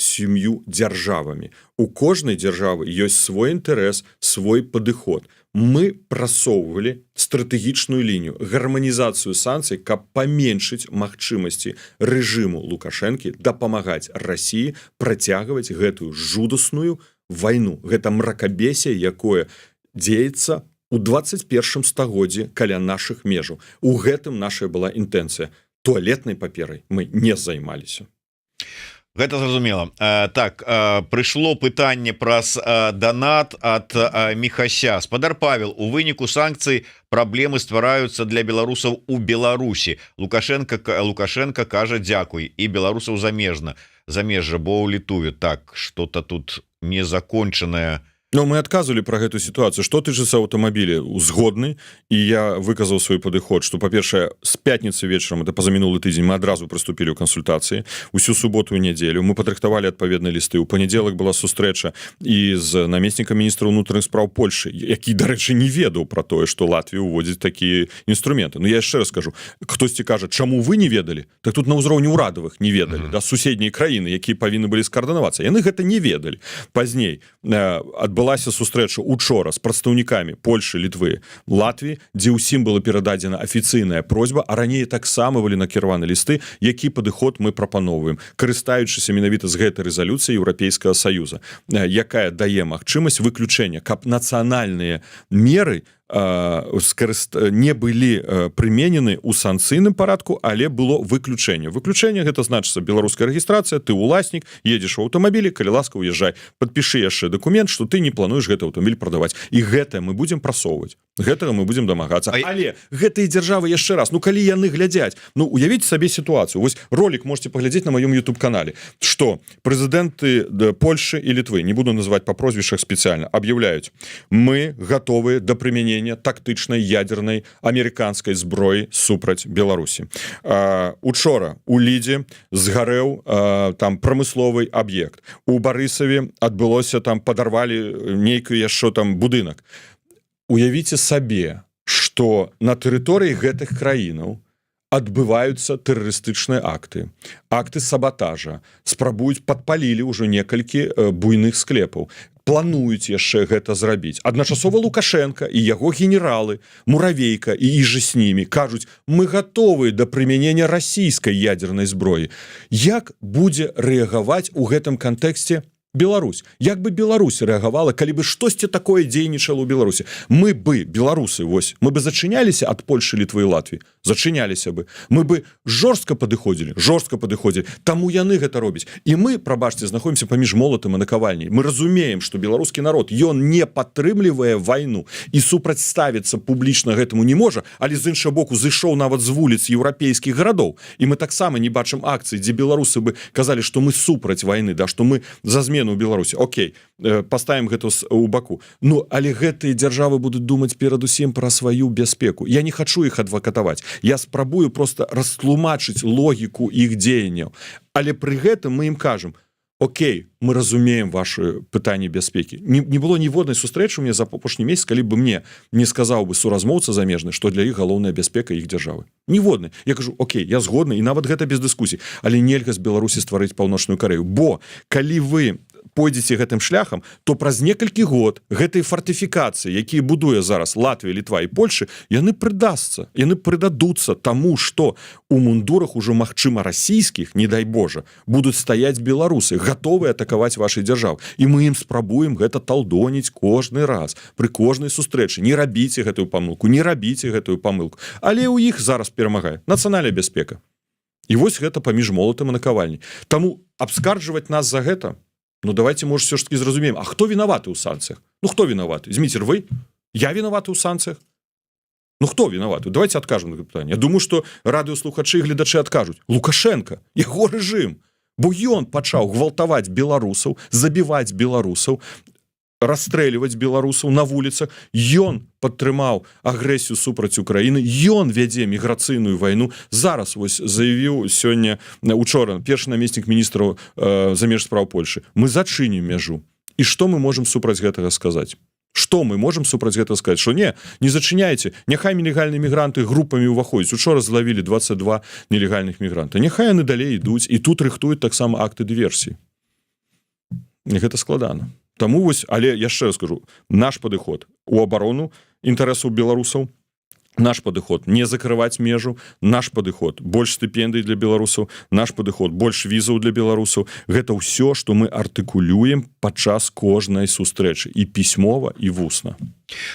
дзяржавамі. У кожнай дзяржавы ёсць свой інтарэс, свой падыход. Мы прасоўвалі стратэгічную лінію, гарманізацыю санкцый, каб паменшыць магчымасці рэжыму Лукашэнкі дапамагаць Расіі працягваць гэтую жудасную вайну. Гэта мракабесие, якое дзеецца у 21 стагоддзі каля нашых межаў. У гэтым наша была інтэнцыя. Туалетнай паперай мы не займаліся. Гэта зразумела. Так, прыйшло пытанне праз донат ад Михася. Спадар Павел, у выніку санкцый праблемы ствараюцца для беларусаў у Беларусі. Лукашенко кажа дзякуй, і беларусаў замежжа, бо ўлітуюць. Так, что-то тут незакончанае. Но мы адказвалі пра гэту сітуацыю. Што тычыцца аўтамабілі, узгодны, і я выказаў свой падыход, што, па-першае, з пятніцы вечарам, это пазамінулы тыдзень, мы адразу прыступілі ў кансультацыі. Усю суботу і нядзелю мы падрыхтавалі адпаведныя лісты. У панядзелак была сустрэча і з намеснікам міністра ўнутраных спраў Польшы, які, дарэчы, не ведаў пра тое, што Латвія ўводзіць такія інструменты. Ну, я яшчэ раз скажу, хтосьці кажа, чаму вы не ведалі? Так тут на ўзроўні ўрадавых не ведалі, да, суседнія краіны, якія павінны былі скаардынавацца. Яны гэта не ведалі. Пазней адбылася сустрэча учора з прадстаўнікамі Польшы, Літвы, Латвіі, дзе ўсім была перададзена афіцыйная просьба, а раней таксама былі накіраваны лісты, які падыход мы прапаноўваем, карыстаючыся менавіта з гэтай рэзалюцыі Еўрапейскага Саюза, якая дае магчымасць выключэння, каб нацыянальныя меры не былі прыменены ў санкцыйным парадку, але было выключэнне. Выключэнне гэта значыцца беларуская рэгістрацыя, ты ўласнік, едзеш у аўтамабілі, калі ласка, уязджай, падпішы яшчэ дакумент, што ты не плануеш гэты аўтамабіль прадаваць. І гэта мы будзем прасоўваць. Гэтага мы будзем дамагацца. Але гэтыя дзяржавы яшчэ раз, ну калі яны глядзяць, ну уявіце сабе сітуацыю. Вось ролик можете паглядзець на маём YouTube-канале, што прэзідэнты Польшы і Літвы, не буду называць па прозвішчах спецыяльна, аб'яўляюць: мы гатовыя да прымянення тактычнай ядернай амерыканскай зброі супраць Беларусі. Учора у Лідзе згарэў там прамысловы аб'ект. У Барысаве адбылося, там падарвалі нейкую яшчэ там будынак. Уявіце сабе, што на тэрыторыі гэтых краінаў адбываюцца тэрарыстычныя акты, акты сабатажа, спрабуюць, падпалілі ўжо некалькі буйных склепаў, плануюць яшчэ гэта зрабіць. Адначасова Лукашенко і яго генералы, Муравейка і іжы з німі кажуць: мы гатовы да прымянення расійскай ядернай зброі. Як будзе рэагаваць у гэтым кантэксце Беларусь? Як бы Беларусь рэагавала, калі бы штосьці такое дзейнічала ў Беларусі? Мы бы, беларусы, вось, мы бы зачыняліся ад Польшы, Літвы і Латвіі? Зачыняліся бы. Мы бы жорстка падыходзілі. Таму яны гэта робяць. І мы, прабачце, знаходзімся паміж молатам і накавальняй. Мы разумеем, што беларускі народ, ён не падтрымлівае вайну і супрацьставіцца публічна гэтаму не можа, але з іншага боку зышоў нават з вуліц еўрапейскіх гарадоў. І мы таксама не бачым акцый, дзе беларусы бы казалі, што мы супраць вайны, да, што мы за змену ў Беларусі. Окей, паставім гэта ў баку. Ну, але гэтыя дзяржавы будуць думаць перадусім пра сваю бяспеку. Я не хачу іх адвакатаваць. Я спрабую просто растлумачыць логіку іх дзеянняў. Але пры гэтым мы ім кажам: окей, мы разумеем ваши пытанні бяспекі. Не было ніводнай сустрэчы мне за апошні месяц, калі бы мне не сказаў бы суразмоўца замежны, што для іх галоўная бяспека іх дзяржавы. Ніводнай. Я кажу: окей, я згодны, і нават гэта без дыскусій. Але нельга з Беларусі стварыць Паўночную Карэю. Бо калі вы пойдзеце гэтым шляхам, то праз некалькі год гэтыя фартыфікацыі, якія будуе зараз Латвія, Літва і Польша, яны прыдадуцца таму, што у мундурах ужо, магчыма, расійскіх, не дай Божа, будуць стаяць беларусы, гатовыя атакаваць вашай дзяржавы. І мы ім спрабуем гэта талдоніць кожны раз, пры кожнай сустрэчы. Не рабіце гэтую памылку, не рабіце гэтую памылку. Але ў іх зараз перамагае нацыянальная бяспека. І вось гэта паміж молатам і накавальняй. Таму абскарджваць нас за гэта, ну давайте, может, все ж таки зразумеем, а хто вінаваты ў санкцыях? Ну хто вінаваты? Зміцер, вы? Я вінаваты ў санкцыях? Ну хто вінаваты? Давайте адкажем на гэта пытанне. Я думаю, што радыёслухачы і гледачы адкажуць: Лукашенко, яго рэжым. Бо ён пачаў гвалтаваць беларусаў, забіваць беларусаў, расстрэльваць беларусаў на вуліцах. Ён падтрымаў агрэсію супраць Украіны, ён вядзе міграцыйную вайну. Зараз вось заявіў сёння, учора, першы намеснік міністра замежных спраў Польшы: мы зачынім мяжу. І што мы можам супраць гэтага сказаць? Што мы можам супраць гэта сказаць, што не зачыняйце, няхай нелегальныя мігранты групамі ўваходзяць. Учора злавілі 22 нелегальных мігранта. Няхай яны далей ідуць і тут рыхтуюць таксама акты дыверсіі. Гэта складана. Таму вось, але яшчэ скажу, наш падыход у абарону інтарэсаў беларусаў, наш падыход не закрываць межу, наш падыход больш стыпендый для беларусаў, наш падыход больш візаў для беларусаў. Гэта ўсё, што мы артыкулюем падчас кожнай сустрэчы і пісьмова і вусна.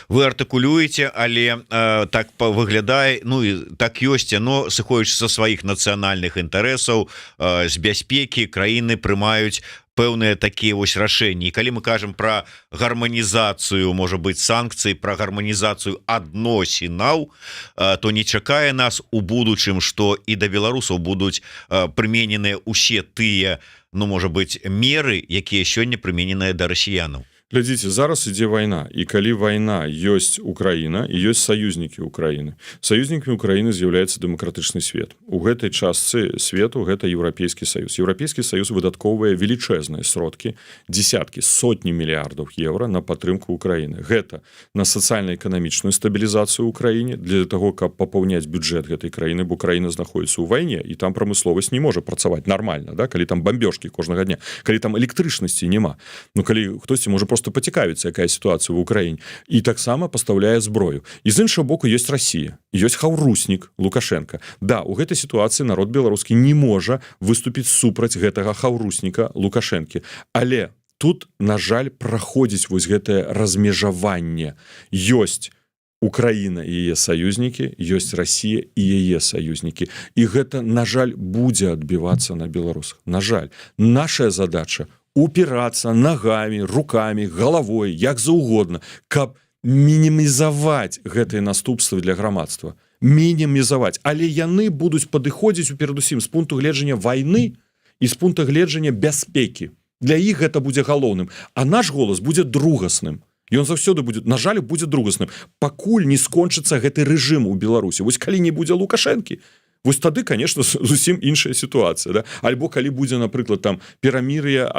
Вы артыкулюеце, але так выглядае, ну і так ёсць, но сыходзячы са сваіх нацыянальных інтарэсаў, з бяспекі краіны прымаюць пэўныя такія вось рашэнні. І калі мы кажам пра гарманізацыю, можа быць, санкцый, пра гарманізацыю адносінаў, то не чакае нас у будучым, што і да беларусаў будуць прымененыя ўсе тыя, ну, можа быць, меры, якія сёння прымененыя да расіянаў. Глядзіце, зараз ідзе вайна, і калі вайна ёсць Украіна і ёсць саюзнікі Украіны. Саюзнікамі Украіны з'яўляецца дэмакратычны свет. У гэтай частцы свету гэта Еўрапейскі саюз. Еўрапейскі саюз выдаткоўвае велічэзныя сродкі, дзесяткі, сотні мільярдаў еўра на падтрымку Украіны. Гэта на сацыяльна-эканамічную стабілізацыю ў краіне, для таго, каб папаўняць бюджэт гэтай краіны, бо краіна знаходіцца ў вайне, і там прамысловасць не можа працаваць нармальна, да? Калі там бамбёжкі кожнага дня, калі там электрычнасці няма. Ну, калі хтосьці можа просто пацікавіцца, якая сітуацыя ў Украіне, і таксама пастаўляе зброю. І з іншага боку ёсць Расія, ёсць хаўруснік Лукашенко. Да, у гэтай сітуацыі народ беларускі не можа выступіць супраць гэтага хаўрусніка Лукашэнкі. Але тут, на жаль, праходзіць вось гэтае размежаванне. Ёсць Украіна і яе саюзнікі, ёсць Расія і яе саюзнікі. І гэта, на жаль, будзе адбівацца на беларусах. На жаль, нашая задача упирацца ногамі, рукамі, галавой, як заўгодна, каб мінімізаваць гэтыя наступствы для грамадства. Мінімізаваць. Але яны будуць падыходзіць перадусім з пункту гледжання вайны і з пункта гледжання бяспекі. Для іх гэта будзе галоўным. А наш голас будзе другасным. Ён заўсёды будзе, на жаль, будзе другасным. Пакуль не скончыцца гэты рэжым у Беларусі. Вось калі не будзе Лукашэнкі, вось тады, конечно, зусім іншая сітуацыя, да? Альбо калі будзе, напрыклад, там перамір'е,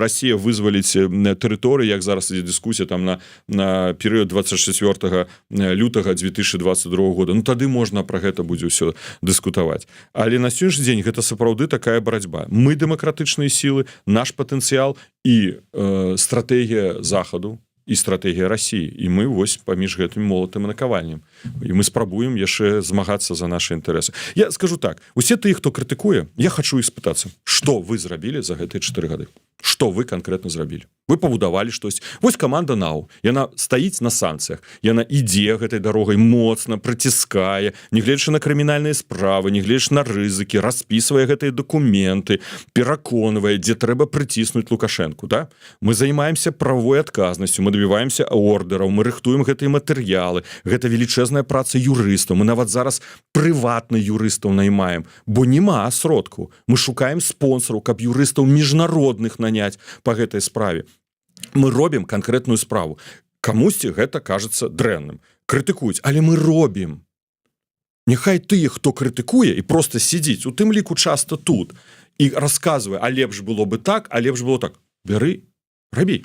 Расія вызваліць тэрыторыі, як зараз ідзе дыскусія там на перыяд 24 лютага 2022 года, ну тады можна пра гэта будзе ўсё дыскутаваць. Але на сённяшні дзень гэта сапраўды такая барацьба. Мы дэмакратычныя сілы, наш патэнцыял і стратэгія захаду, і стратэгія Расіі, і мы вось паміж гэтым молатым і накавальнем. І мы спрабуем яшчэ змагацца за нашы інтарэсы. Я скажу так, усе тыя, хто крытыкуе, я хачу іх спытацца, што вы зрабілі за гэтыя 4 гады? Што вы канкрэтна зрабілі? Вы пабудавалі штось. Вось каманда НАУ, яна стаіць на санкцыях, яна ідзе гэтай дарогай моцна, прыціскае, нягледзячы на крымінальныя справы, нягледзячы на рызыкі, распісвае гэтыя дакументы, пераконвае, дзе трэба прыціснуць Лукашэнку, да? Мы займаемся правовой адказнасцю, мы добіваемся ордераў, мы рыхтуем гэтыя матэрыялы, гэта велічэзная праца юрыстаў, мы нават зараз прыватна юрыстаў наймаем, бо няма сродку. Мы шукаем спонсораў, каб юрыстаў міжнародных наняць па гэтай справе. Мы робім канкрэтную справу. Камусьці гэта кажацца дрэнным. Крытыкуюць, але мы робім. Няхай тыя, хто крытыкуе і проста сидзіць, у тым ліку часта тут, і расказвае, а лепш было бы так, а лепш было так. Бяры, рабі.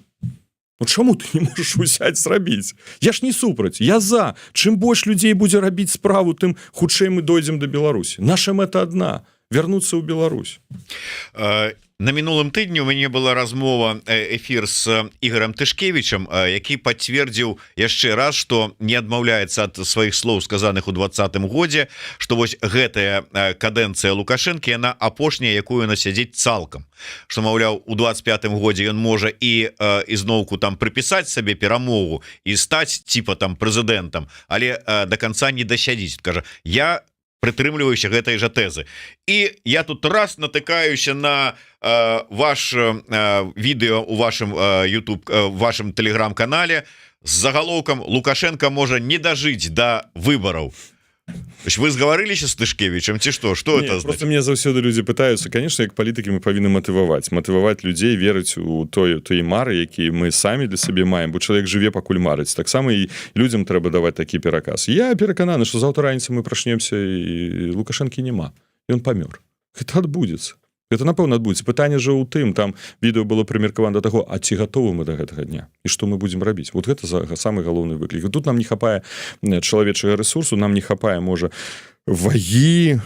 Ну чаму ты не можаш узяць зрабіць? Я ж не супраць, я за. Чым больш людзей будзе рабіць справу, тым хутчэй мы дойдзем да Беларусі. Наша мэта адна – вярнуцца ў Беларусь. На мінулым тыдні у мяне была размова, эфір з Ігорем Тышкевічам, які пацвердзіў яшчэ раз, што не адмаўляецца ад сваіх слоў, сказаных у 2020 годзе, што вось гэтая кадэнцыя Лукашэнкі, яна апошняя, якую яна сядзіць цалкам. Што, маўляў, у 25 годзе ён можа і ізноўку там прыпісаць сабе перамогу і стаць типа там прэзідэнтам, але до конца не дасядзіць. Кажа, я прытрымліваюся гэтай жа тэзы. І я тут раз натыкаюся на ваш відэо у вашым YouTube, вашым телеграм-канале з загалоўкам «Лукашенко можа не дажыць да выбараў». Вы сгаварыліся з Тышкевічам ці што? Што это значит? Просто мне заўсёды людзі пытаюцца, конечно, як палітыкі мы павінны матываваць людзей верыць у той мары, які мы самі для сябе маем, бо чалавек жыве пакуль марыць. Таксама і людзям трэба даваць такі пераказ. Я перакананы, што заўтра раніцай мы прачнемся і Лукашэнкі няма. Ён памёр. Гэта адбудзецца. это напэўна адбудзецца. Пытанне же ў тым, там відэо было прымеркавана да таго, а ці гатовы мы да гэтага дня і што мы будзем рабіць. Вот гэта самы галоўны выклік. Тут нам не хапае чалавечага ресурсу, нам не хапае можа вагі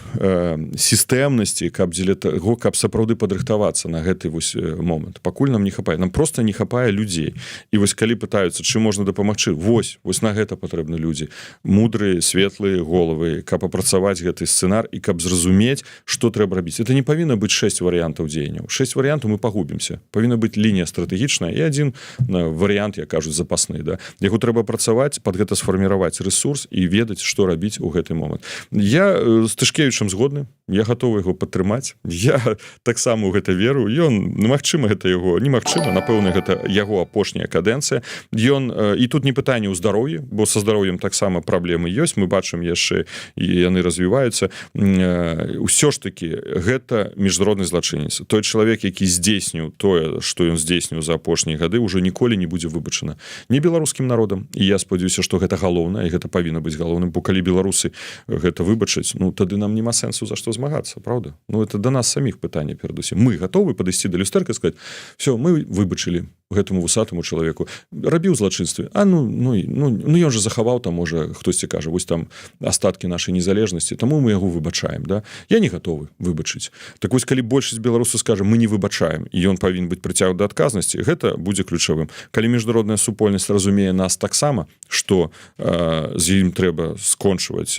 сістэмнасці, каб дзеля таго, каб сапраўды падрыхтавацца на гэты вось момант. Пакуль нам не хапае, нам просто не хапае людзей. І вось калі пытаюцца, чым можна дапамагчы, вось на гэта патрэбны людзі, мудрыя, светлыя головы, каб апрацаваць гэты сцэнар і каб зразумець, што трэба рабіць. Это не павінна быць 6 варыянтаў дзеянняў. 6 варыянтаў мы пагубімся. Павінна быць лінія стратэгічная і адзін варыянт, як кажуць, запасны, да. Яго трэба працаваць, пад гэта сфарміраваць ресурс і ведаць, што рабіць у гэты момант. Я з Тышкевічам згодны, я гатовы яго падтрымаць. Я таксама ў гэта веру. Ён, магчыма, гэта яго, немагчыма, напэўна, гэта яго апошняя кадэнцыя. Ён, і тут не пытанне ў здароўі, бо са здароўем таксама праблемы ёсць, мы бачым яшчэ, і яны развіваюцца. Усё ж такі, гэта міжнародны злачынец. Той чалавек, які здзейсніў тое, што ён здзейсніў за апошнія гады, ўжо ніколі не будзе выбачана не беларускім народам. І я спадзяюся, што гэта галоўнае, і гэта павінна быць галоўным, бо калі беларусы гэта выбачаць, ну тады нам няма сэнсу за што змагацца, правда? Ну это да нас саміх пытанне перадусім. Мы гатовы падысці да люстэрка і сказаць: все, мы выбачылі гэтаму вусатаму чалавеку, рабіў злачынствы, а ну ён же захаваў, там можа хтосьці кажа, вось там астаткі нашай незалежнасці, таму мы яго выбачаем, да? Я не гатовы выбачыць. Так вось калі большасць беларусаў скажа, мы не выбачаем, і ён павінен быць прыцягнуты да адказнасці, гэта будзе ключавым. Калі міжнародная супольнасць разумее нас таксама, што з ім трэба скончваць,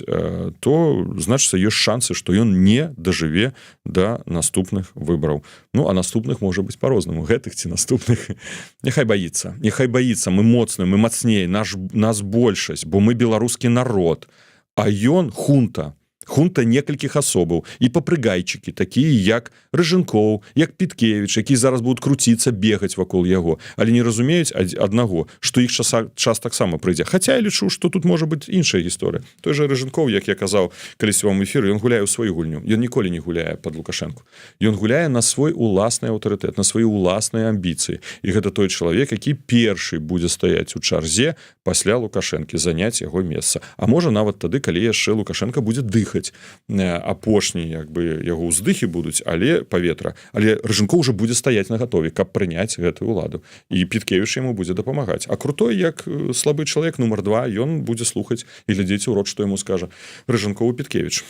то значыцца ёсць шансы, што ён не дажыве да наступных выбараў. Ну а наступных можа быць па-рознаму, гэтых ці наступных. Няхай баіцца, мы моцныя, мы мацней, нас большасць, бо мы беларускі народ, а ён хунта некалькіх асобаў і папрыгайчыкі, такія як Рыжынкоў, як Піткевіч, які зараз будуць круціцца, бегаць вакол яго, але не разумеюць аднаго, што іх час таксама прыйдзе. Хаця я лічу, што тут можа быць іншая гісторыя. Той жа Рыжынкоў, як я казаў калісьці вам эфіры, ён гуляе ў сваю гульню. Ён ніколі не гуляе пад Лукашэнку. Ён гуляе на свой уласны аўтарытэт, на свае уласныя амбіцыі. І гэта той чалавек, які першы будзе стаяць у чарзе пасля Лукашэнкі, заняць яго месца. А можа нават тады, калі яшчэ Лукашэнка будзе дыхаць. Апошні, як бы, яго ўздыхі будуць, але паветра. Але Рыжынкоў уже будзе стаяць на гатове, каб прыняць гэтую ўладу. І Піткевіч яму будзе дапамагаць. А крутой, як слабы чалавек нумар 2, ён будзе слухаць і глядзець у рот, што яму скажа Рыжынкоў і Піткевіч.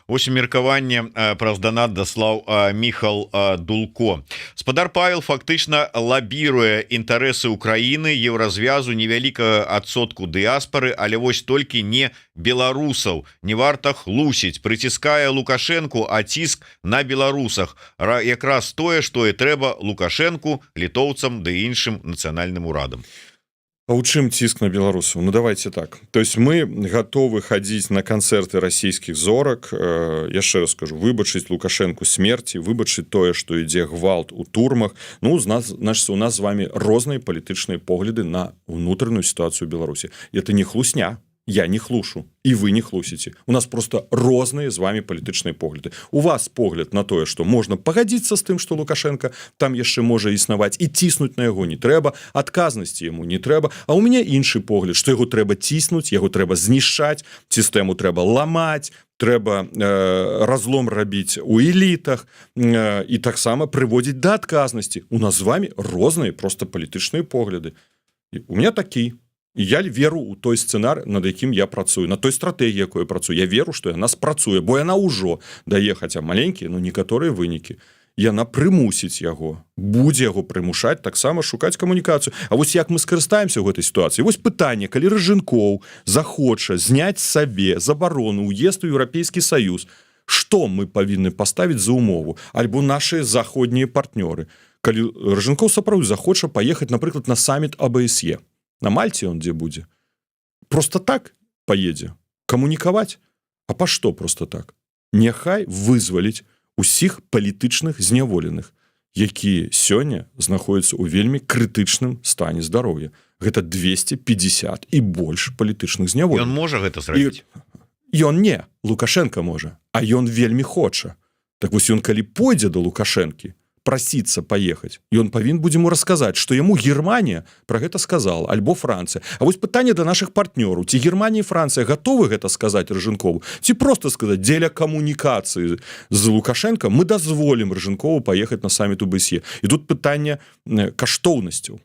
Вось меркаванне праз данат даслаў Міхал Дулко. Спадар Павел фактычна лабіруе інтарэсы Украіны, еўразвязу, невялікага адсотку дыяспары, але вось толькі не беларусаў. Не варта хлусіць, прыціскае Лукашэнку, а ціск на беларусах. Якраз тое, што і трэба Лукашэнку, літоўцам ды іншым нацыянальным урадам. А ў чым ціск на беларусаў? Ну давайте так. То есть мы гатовы хадзіць на канцэрты расійскіх зорак, яшчэ раз скажу, выбачыць Лукашэнку смерці, выбачыць тое, што ідзе гвалт у турмах. Ну, значыцца, у нас з вами розныя палітычныя погляды на ўнутраную сітуацыю Беларусі. Это не хлусня. Я не хлушу, і вы не хлусіце. У нас просто розныя з вами палітычныя погляды. У вас погляд на тое, што можна пагадзіцца з тым, што Лукашенко там яшчэ можа існаваць, і ціснуць на яго не трэба, адказнасці яму не трэба. А ў мяне іншы погляд, што яго трэба ціснуць, яго трэба знішчаць, сістэму трэба ламаць, трэба разлом рабіць у элітах і таксама прыводзіць да адказнасці. У нас з вами розныя просто палітычныя погляды. У меня такі. І я веру ў той сцэнар, над якім я працую, на той стратэгіі, якой я працую. Я веру, што яна спрацуе, бо яна ўжо дае, хаця маленькія, но некаторыя вынікі. Яна прымусіць яго, будзе яго прымушаць, таксама шукаць камунікацыю. А вось як мы скарыстаемся ў гэтай сітуацыі? Вось пытанне, калі Рыжынкоў захоча зняць сабе забарону ўезд у Еўрапейскі Саюз, што мы павінны паставіць за умову? Альбо нашыя заходнія партнёры. Калі Рыжынкоў сапраўды захоча паехаць, напрыклад, на саміт АБСЕ, на Мальце он дзе будзе? Просто так поедзе? Камунікаваць? А па што просто так? Няхай вызваліць усіх палітычных зняволеных, якія сёння знаходзяцца ў вельмі крытычным стане здароўя. Гэта 250 і больш палітычных зняволеных. Ён можа гэта зрабіць? Ён не. Лукашенко можа. А ён вельмі хоча. Так вось ён калі пойдзе да Лукашэнкі, прасіцца паехаць, ён павінен будзе ему расказаць, што яму Германія пра гэта сказала, альбо Францыя. А вось пытанне да нашых партнёраў: ці Германія і Францыя гатовы гэта сказаць Рыжынкову, ці просто сказаць: дзеля камунікацыі з Лукашенко мы дазволім Рыжынкову паехаць на саміт УБСЕ. І тут пытанне каштоўнасцяў.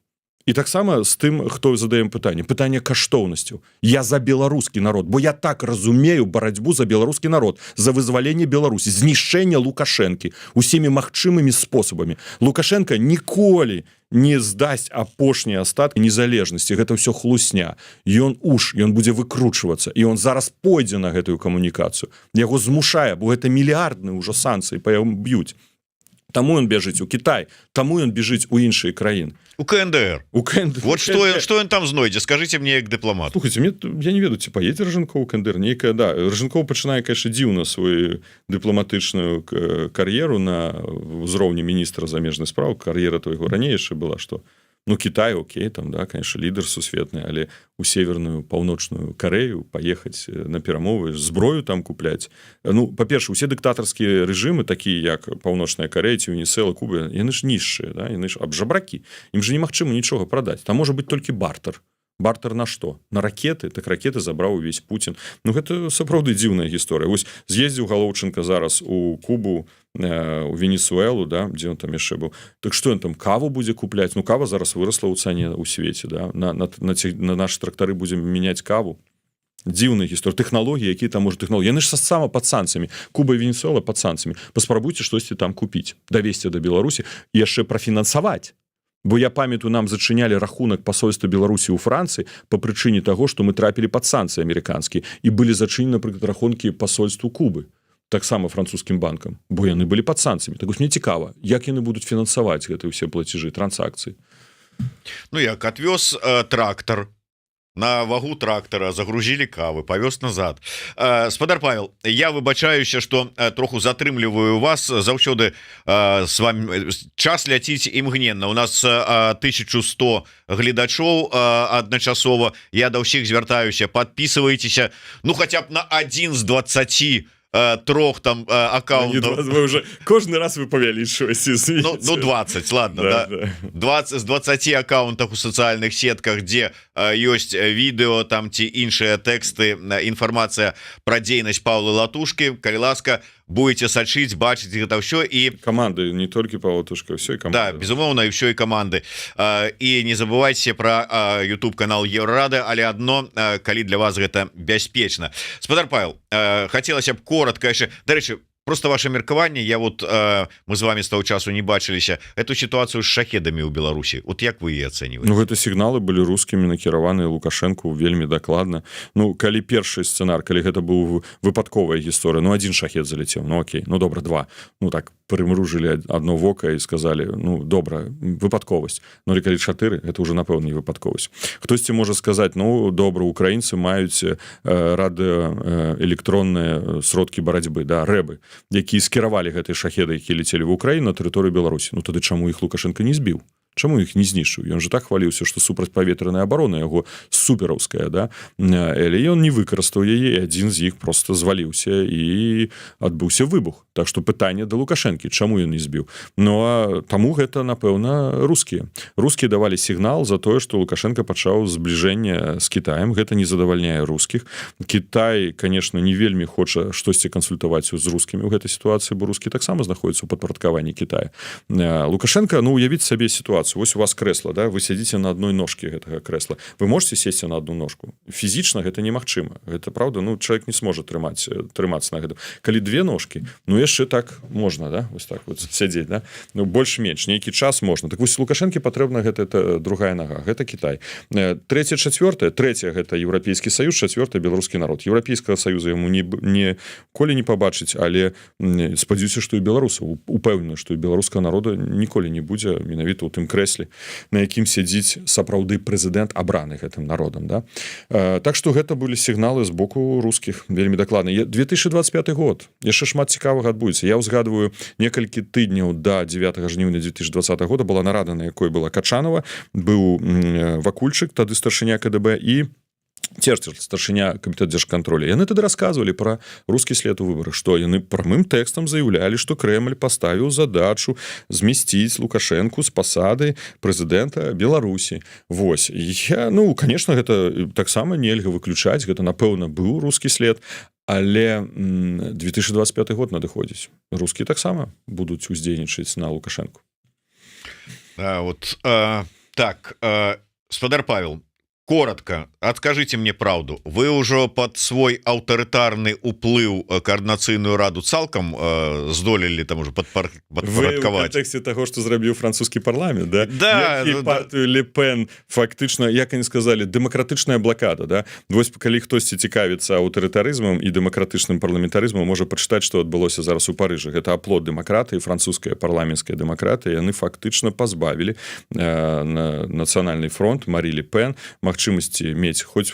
І таксама з тым, хто задаем пытанне каштоўнасцяў. Я за беларускі народ, бо я так разумею барацьбу за беларускі народ, за вызваленне Беларусі, знішчэнне Лукашэнкі усімі магчымымі спосабамі. Лукашенко ніколі не здасць апошнія астаткі незалежнасці. Гэта ўсё хлусня. Ён будзе выкручвацца, і ён зараз пойдзе на гэтую камунікацыю. Яго змушае, бо гэта мільярдны ўжо санкцыі па яму б'юць. Таму ён бежыць у Кітай, таму ён бежыць у іншыя краіны. У КНДР. Вот что ён там знойдзе, скажите мне як дыпламат. Слухайте, я не ведаю, ці паедзе Рыжынков у КНДР, нейкая, да. Рыжынков пачынае, конечно, дзіўна свою дыпламатычную кар'еру на ўзроўні міністра замежных спраў. Кар'ера твайго раней яшчэ была, што Кітай, окей, там, да, конечно, лідар сусветны, але у северную паўночную Карею паехаць на перамовы, зброю там купляць. Па-перше, усе дыктатарскія рэжымы, такія як Паўночная Карея, Венесуэла, Куба, яны ж нізшыя, да, яны ж абжабракі. Ім же немагчыма нічога прадаць. Там можа быць толькі бартер. Бартер на што? На ракеты? Так ракеты забраў увесь Путін. Гэта сапраўды дзіўная гісторыя. Вось з'ездзіў Галоўчынка зараз у Кубу, у Венесуэлу, да, дзе ён там яшчэ быў. Так што ён там каву будзе купляць? Кава зараз вырасла ў цане ў свеце, да. На нашы трактары будзем мяняць каву. Дзіўная гісторыя. Тэхналогіі, якія там можа тэхналогіі. Яны ж сама пад санкцыямі. Куба і Венесуэла пад санкцыямі. Паспрабуйце штосьці там купіць, давесці да Беларусі і яшчэ прафінансаваць. Бо я памятаю, нам зачынялі рахунак пасольства Беларусі ў Францыі па прычыне таго, што мы трапілі пад санкцыі амерыканскія, і былі зачынены, напрыклад, рахункі пасольству Кубы, таксама французскім банкам, бо яны былі пад санкцыямі. Так вось мне цікава, як яны будуць фінансаваць гэтыя ўсе плацежы, трансакцыі. Як адвёз трактар, на вагу трактора загрузілі кавы, павёз назад. Спадар Павел, я выбачаюся, што троху затрымліваю вас, заўсёды с вами час ляціць імгненна. У нас 1100 гледачоў адначасова. Я да ўсіх звяртаюся, подписывайтеся, хаця б на 1 з 23 там аккаунтов. Вы уже кожны раз вы павялічваеце. 20, ладно, да. 20 з 20 аккаунтах у сацыяльных сетках, дзе ёсць відэо там ці іншыя тэксты, інфармацыя пра дзейнасць Паўла Латушкі. Калі ласка, будете сачыць, бачыць гэта ўсё. І каманды, не толькі Павла Латушка, ўсё і каманды. Да, безумоўна, і ўсё і каманды. І не забывайце пра YouTube канал Еўрарады, але адно, калі для вас гэта бяспечна. Спадар Павел, хацелася б коротко яшчэ, дарэчы, просто ваше меркаванне. Я мы з вами з таго часу не бачыліся эту сітуацыю з шахедамі ў Беларусі. Як вы яе ацэньваеце? Гэта сігналы былі рускімі накіраваныя Лукашэнку вельмі дакладна. Калі першы сцэнар, калі гэта быў выпадковая гісторыя, 1 шахед залецеў, окей, добра, 2. Так прымружылі одно вока і сказалі, добра, выпадковасць. Калі 4, это ўжо напэўна не выпадковасць. Хтосьці можа сказаць, добра, украінцы маюць радыёэлектронныя сродкі барацьбы, да, рэбы, якія скіравалі гэтыя шахеды, якія лецелі ў Украіну на тэрыторыю Беларусі. Тады чаму іх Лукашенко не збіў? Чаму іх не знішчыў? Ён же так хваліўся, што супрацьпаветраная абарона яго супераўская, да? Але ён не выкарыстаў яе, і адзін з іх просто зваліўся і адбыўся выбух. Так што пытанне да Лукашэнкі, чаму ён не збіў? А таму гэта, напэўна, рускія. Рускія давалі сігнал за тое, што Лукашенко пачаў збліжэнне з Кітаем. Гэта не задавальняе рускіх. Кітай, конечно, не вельмі хоча штосьці кансультаваць з рускімі ў гэтай сітуацыі, бо рускі таксама знаходзяцца ў падпарадкаванні Кітая. Лукашенко, уявіць сабе сітуацыю. Вось у вас крэсла, да? Вы сядзіце на адной ножкі гэтага крэсла. Вы можете сесці на одну ножку? Фізічна гэта немагчыма. Гэта правда, чалавек не сможа трымацца на гэтым. Калі 2 ножкі, яшчэ так можна, да? Вось так вот сядзець, да? Больш-менш, нейкі час можна. Так вось Лукашэнке патрэбна гэта другая нага, гэта Кітай. 3-4, 3 гэта Еўрапейскі Саюз, 4 беларускі народ. Еўрапейскага Саюза яму ніколі не пабачыць, але спадзяюся, што і беларусаў упэўнены, што і беларускага народа ніколі не будзе менавіта ў тым крэсле, на якім сядзіць сапраўды прэзідэнт, абраны гэтым народам, да? Так што гэта былі сігналы з боку рускіх вельмі дакладна. 2025 год, яшчэ шмат цікавага адбудзецца. Я ўзгадваю, некалькі тыдняў да 9 жніўня 2020 года была нарада, на якой была Качанова, быў Вакульчык, тады старшыня КДБ, і Церцер, старшыня камітэта дзяржкантролю, яны тады расказвалі пра рускі след у выбарах, што яны прамым тэкстам заяўлялі, што Крэмль паставіў задачу змясціць Лукашэнку з пасады прэзідэнта Беларусі. Вось, я, ну, конечно, гэта таксама нельга выключаць, гэта, напэўна, быў рускі след, але 2025 год надыходзіць. Рускія таксама будуць уздзейнічаць на Лукашэнку. Спадар Павел, коротко, откажите мне правду. Вы ўжо под свой аўтарытарны ўплыў координацыйную раду цалкам здолелі там уже падпарадкаваць? Вы в контексте того, что зрабіў французскі парламент, да? Да. Партию Ле Пен фактычна, як они сказали, дэмакратычная блокада, да? Вось калі хтосьці цікавіцца аўтарытарызмам і дэмакратычным парламентарызмам, можа пачытаць, што адбылося зараз у Парыжы. Гэта аплод дэмакратыі, французская парламенцкая дэмакратыя, яны фактычна пазбавілі нацыянальны фронт Марі Ле Пен магчымасці мець хоць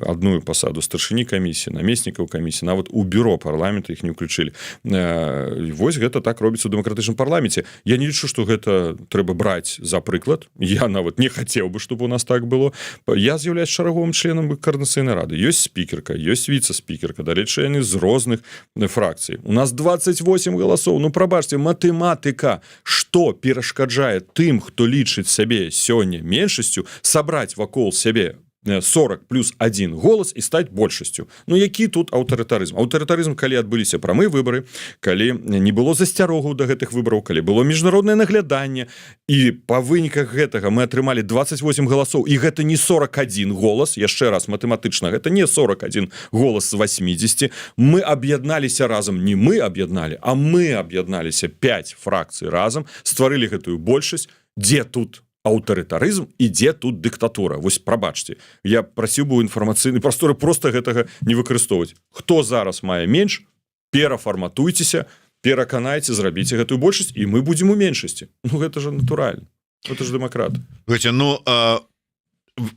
адную пасаду старшыні камісіі, намеснікаў камісіі, нават у бюро парламента іх не ўключылі. Вось гэта так робіцца ў дэмакратычным парламенце. Я не лічу, што гэта трэба браць за прыклад. Я нават не хацеў бы, чтобы у нас так было. Я з'яўляюсь шараговым членам координацыйнай рады. Ёсць спікерка, ёсць віцэ-спікерка, дарэчы, яны з розных фракцый. У нас 28 галасоў. Ну, прабачце, матэматыка. Што перашкаджае тым, хто лічыць сябе сёння меншасцю, сабраць вакол сябе 40 плюс 1 голас і стаць большасцю. Ну, які тут аўтарытарызм? Аўтарытарызм, калі адбыліся прамыя выбары, калі не было засцярогаў да гэтых выбараў, калі было міжнароднае нагляданне, і па выніках гэтага мы атрымалі 28 галасоў, і гэта не 41 голас, яшчэ раз, матэматычна, гэта не 41 голас з 80, мы аб'ядналіся разам, не мы аб'ядналі, а мы аб'ядналіся 5 фракцый разам, стварылі гэтую большасць, дзе тут аўтарытарызм і дзе тут дыктатура. Вось прабачце, я прасіў бы інфармацыйны прасторы проста гэтага не выкарыстоўваць. Хто зараз мае менш, перафарматуйцеся, пераканайце, зрабіце гэтую большасць, і мы будзем у меншасці. Ну, гэта ж натуральна. Гэта ж дэмакрат. Ну,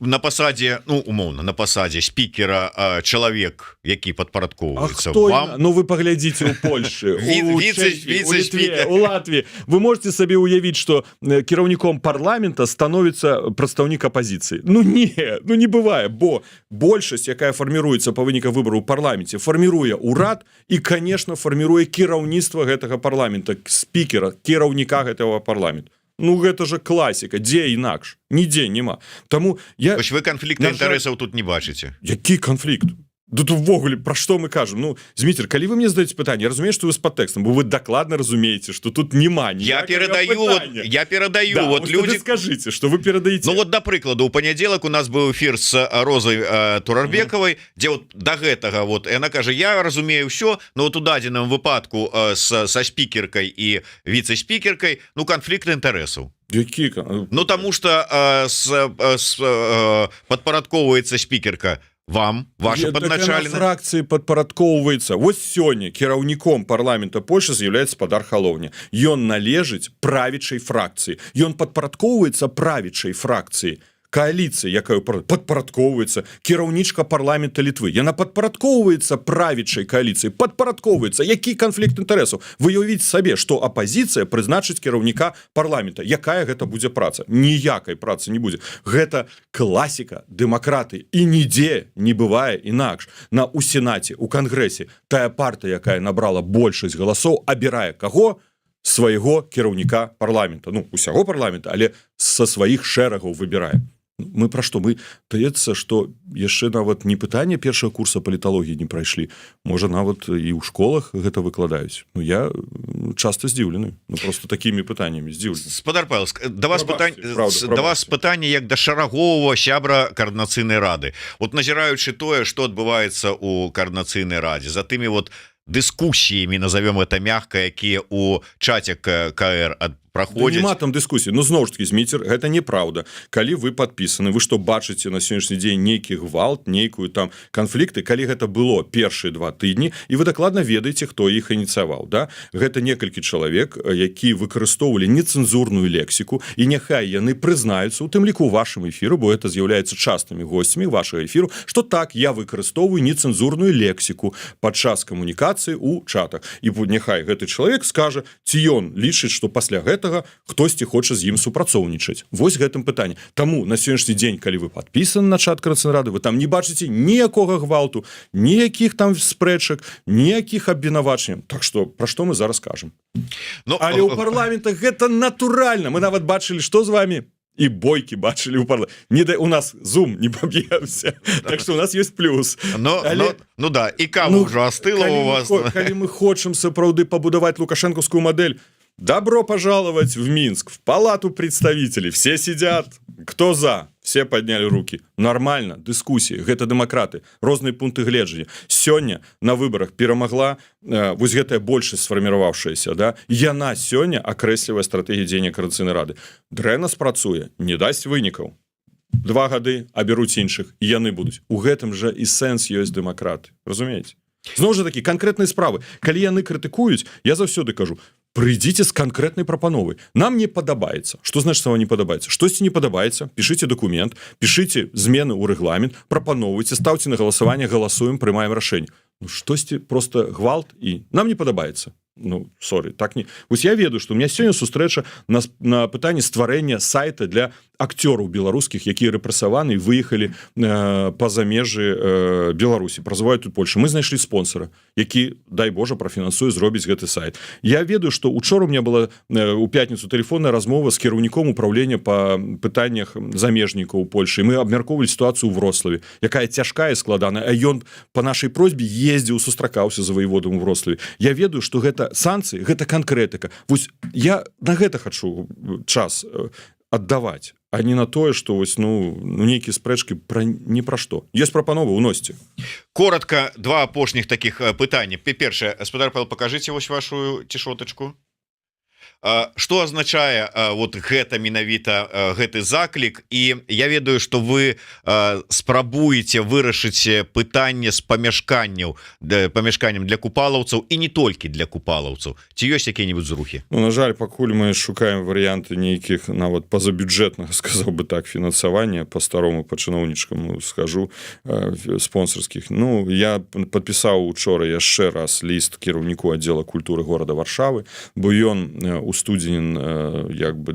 на пасадзе, ну, умоўна, на пасадзе спікера чалавек, які падпарадкоўваецца вам. Ну, вы паглядзіце ў Польшы, у Літве, у Латвіі. Вы можете сабе ўявіць, што кіраўніком парламента становіцца прадстаўнік апазіцыі. Ну, не бывае, бо большасць, якая фарміруецца па выніках выбараў у парламенце, фарміруе ўрад і, конечно, фарміруе кіраўніцтва гэтага парламента, спікера, кіраўніка гэтага парламента. Ну, гэта же класіка, дзе інакш? Нідзе няма. Таму я... Вось вы канфлікт інтарэсаў тут не бачыце. Які канфлікт? Тут увогуле, пра што мы кажам? Ну, Зміцер, калі вы мне задаеце пытанне, я разумею, што вы з падтэкстам, бо вы дакладна разумееце, што тут няма ніякага пытання. Я перадаю, да, вот люди... скажыце, што вы перадаеце. Ну, вот, да прыкладу, у панядзелак у нас быў эфір з Розай Турарбекавай, дзе вот да гэтага, вот, яна кажа, я разумею ўсё, но вот у дадзеным выпадку са спікеркай і віцэ-спікеркай, ну, канфлікт інтарэсаў. Які? Ну, таму што падпарадкоўваецца спікерка вам, ваша падначаленая фракцыі падпарадкоўваецца. Вось сёння кіраўніком парламента Польши з'яўляецца спадар Халоўня. Ён належыць правічай фракцыі. Ён падпарадкоўваецца правічай фракцыі. Коаліцыя, якая падпарадкоўваецца, кіраўнічка парламента Літвы. Яна падпарадкоўваецца правічай коаліцыі, падпарадкоўваецца. Які канфлікт інтарэсаў? Вы уявіце сабе, што апазіцыя прызначыць кіраўніка парламента. Якая гэта будзе праца? Ніякай працы не будзе. Гэта класіка дэмакраты. І нідзе не бывае інакш. У Сенаце, у Кангрэсе тая партыя, якая набрала большасць галасоў, абірае каго? Свайго кіраўніка парламента. Ну, усяго парламента, але са сваіх шэрагаў выбірае. Мы пра што? Мы, даецца, што яшчэ нават не пытанне першага курса паліталогіі не прайшлі. Можа, нават і ў школах гэта выкладаюць. Ну, я часта здзіўлены. Ну, просто такімі пытаннямі здзіўлены. Спадар Павел, да вас пытанне як да шараговага сябра координацыйнай рады. Вот назіраючы тое, што адбываецца ў координацыйнай радзе, за тымі вот дыскусіямі, назовем это мягка, якія у чаце КР праходзяць. Да нема там дыскусіі. Ну, зноў ж такі, Зміцер, гэта неправда. Калі вы падпісаны, вы што бачыце на сённяшні дзень нейкі гвалт, нейкую там канфлікты, калі гэта было першыя 2 тыдні, і вы дакладна ведаеце, хто іх ініцыяваў, да? Гэта некалькі чалавек, які выкарыстоўвалі нецэнзурную лексіку, і няхай яны прызнаюцца, у тым ліку ў вашым эфіру, бо гэта з'яўляецца частымі госцямі вашага эфіру, што так, я выкарыстоўваю нецэнзурную лексіку падчас камунікацыі ў чатах. І няхай гэты чалавек скажа, ці ён лічыць, што пасля гэтага гэтага хтосьці хоча з ім супрацоўнічаць. Вось гэтым пытанне. Таму на сённяшні дзень, калі вы падпісаны на чат Координацыйнай рады, вы там не бачыце ніякога гвалту, ніякіх там спрэчак, ніякіх абвінавачанняў. Так што пра што мы зараз кажам? Але ў парламентах гэта натуральна. Мы нават бачылі, што з вами і бойкі бачылі ў парламенце. У нас Zoom не паб'явся. Так што у нас ёсць плюс. Ну да, і кава ўжо астыла у вас. Калі мы хочам сапраўды пабудаваць лукашэнкаўскую мадэль, добро пожаловать в Минск, в палату представителей. Все сидят. Кто за? Все подняли руки. Нормально, дискуссии. Гэта демократы. Розныя пункты гледжання. Сёння на выборах перамагла вось гэтая большасць сфарміраваўшаяся, да? Яна сёння акрэслівае стратэгію дзеяння Координацыйнай рады. Дрэнна спрацуе, не дасць вынікаў. 2 гады аберуць іншых, і яны будуць. У гэтым жа і сэнс ёсць дэмакраты. Разумееце? Зноў жа такі канкрэтныя справы. Калі яны крытыкуюць, я заўсёды кажу: прыйдзіце з канкрэтнай прапановай. Нам не падабаецца. Што значыць вам не падабаецца? Штосьці не падабаецца, пішыце дакумент, пішыце змены ў рэгламент, прапаноўвайце, стаўце на галасаванне, галасуем, прымаем рашэнне. Штосьці просто гвалт і нам не падабаецца. Сорі, так не. Вось я ведаю, што у меня сёння сустрэча на пытанні стварэння сайта для акцёраў беларускіх, якія рэпрэсаваны і выехалі па-за межы Беларусі, працаваюць тут Польшы. Мы знайшлі спонсора, які, дай Божа, прафінансуе зробіць гэты сайт. Я ведаю, што учора у меня была у пятніцу тэлефонная размова з кіраўніком управлення па пытаннях замежнікаў у Польшы. Мы абмяркоўвалі сітуацыю ў Вроцлаве, якая цяжкая і складаная, а ён па нашай просьбе ездзіў, сустракаўся за ваеводам у Вроцлаве. Я ведаю, што гэта санкцыі, гэта канкрэтыка. Вось я на гэта хачу час аддаваць, а не на тое, што вось нейкія спрэчкі ні пра што. Ёсць прапановы, уносьце. Коротко, 2 апошніх такіх пытання. Першае, гаспадар Павел, пакажыце вось вашу цішотачку. Што азначае вот гэта менавіта гэты заклік, і я ведаю, што вы спрабуеце вырашыць пытанне з памяшканням для купалаўцаў і не толькі для купалаўцаў. Ці ёсць якія-небудзь зрухі? На жаль, пакуль мы шукаем варыянты нейкіх нават пазабюджэтнага, сказаў бы так, фінансавання па-старому, па чыноўнічкаму скажу, спонсарскіх. Я падпісаў учора яшчэ раз ліст кіраўніку аддзела культуры горада Варшавы, бо ён у студзені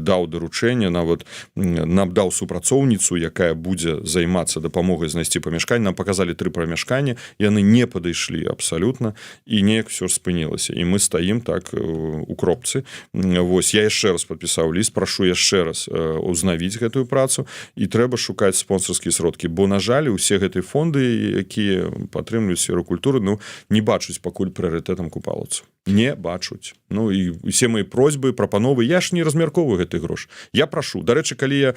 даў даручэнне, нават нам даў супрацоўніцу, якая будзе займацца дапамогай знайсці памяшканне. Нам паказалі 3 памяшкання, яны не падышлі абсалютна, і неяк все ж спынілася. І мы стаім так у кропцы. Вось, я яшчэ раз падпісаў ліст, прашу яшчэ раз узнавіць гэтую працу, і трэба шукаць спонсарскія сродкі, бо, на жаль, усе гэтыя фонды, якія падтрымліваюць сферу культуры, не бачуць пакуль прыярытэтам купалаўцаў. Не бачуць. І усе мои просьбы, прапановы, я ж не размярковую гэты грош. Я прашу. Дарэчы, калі я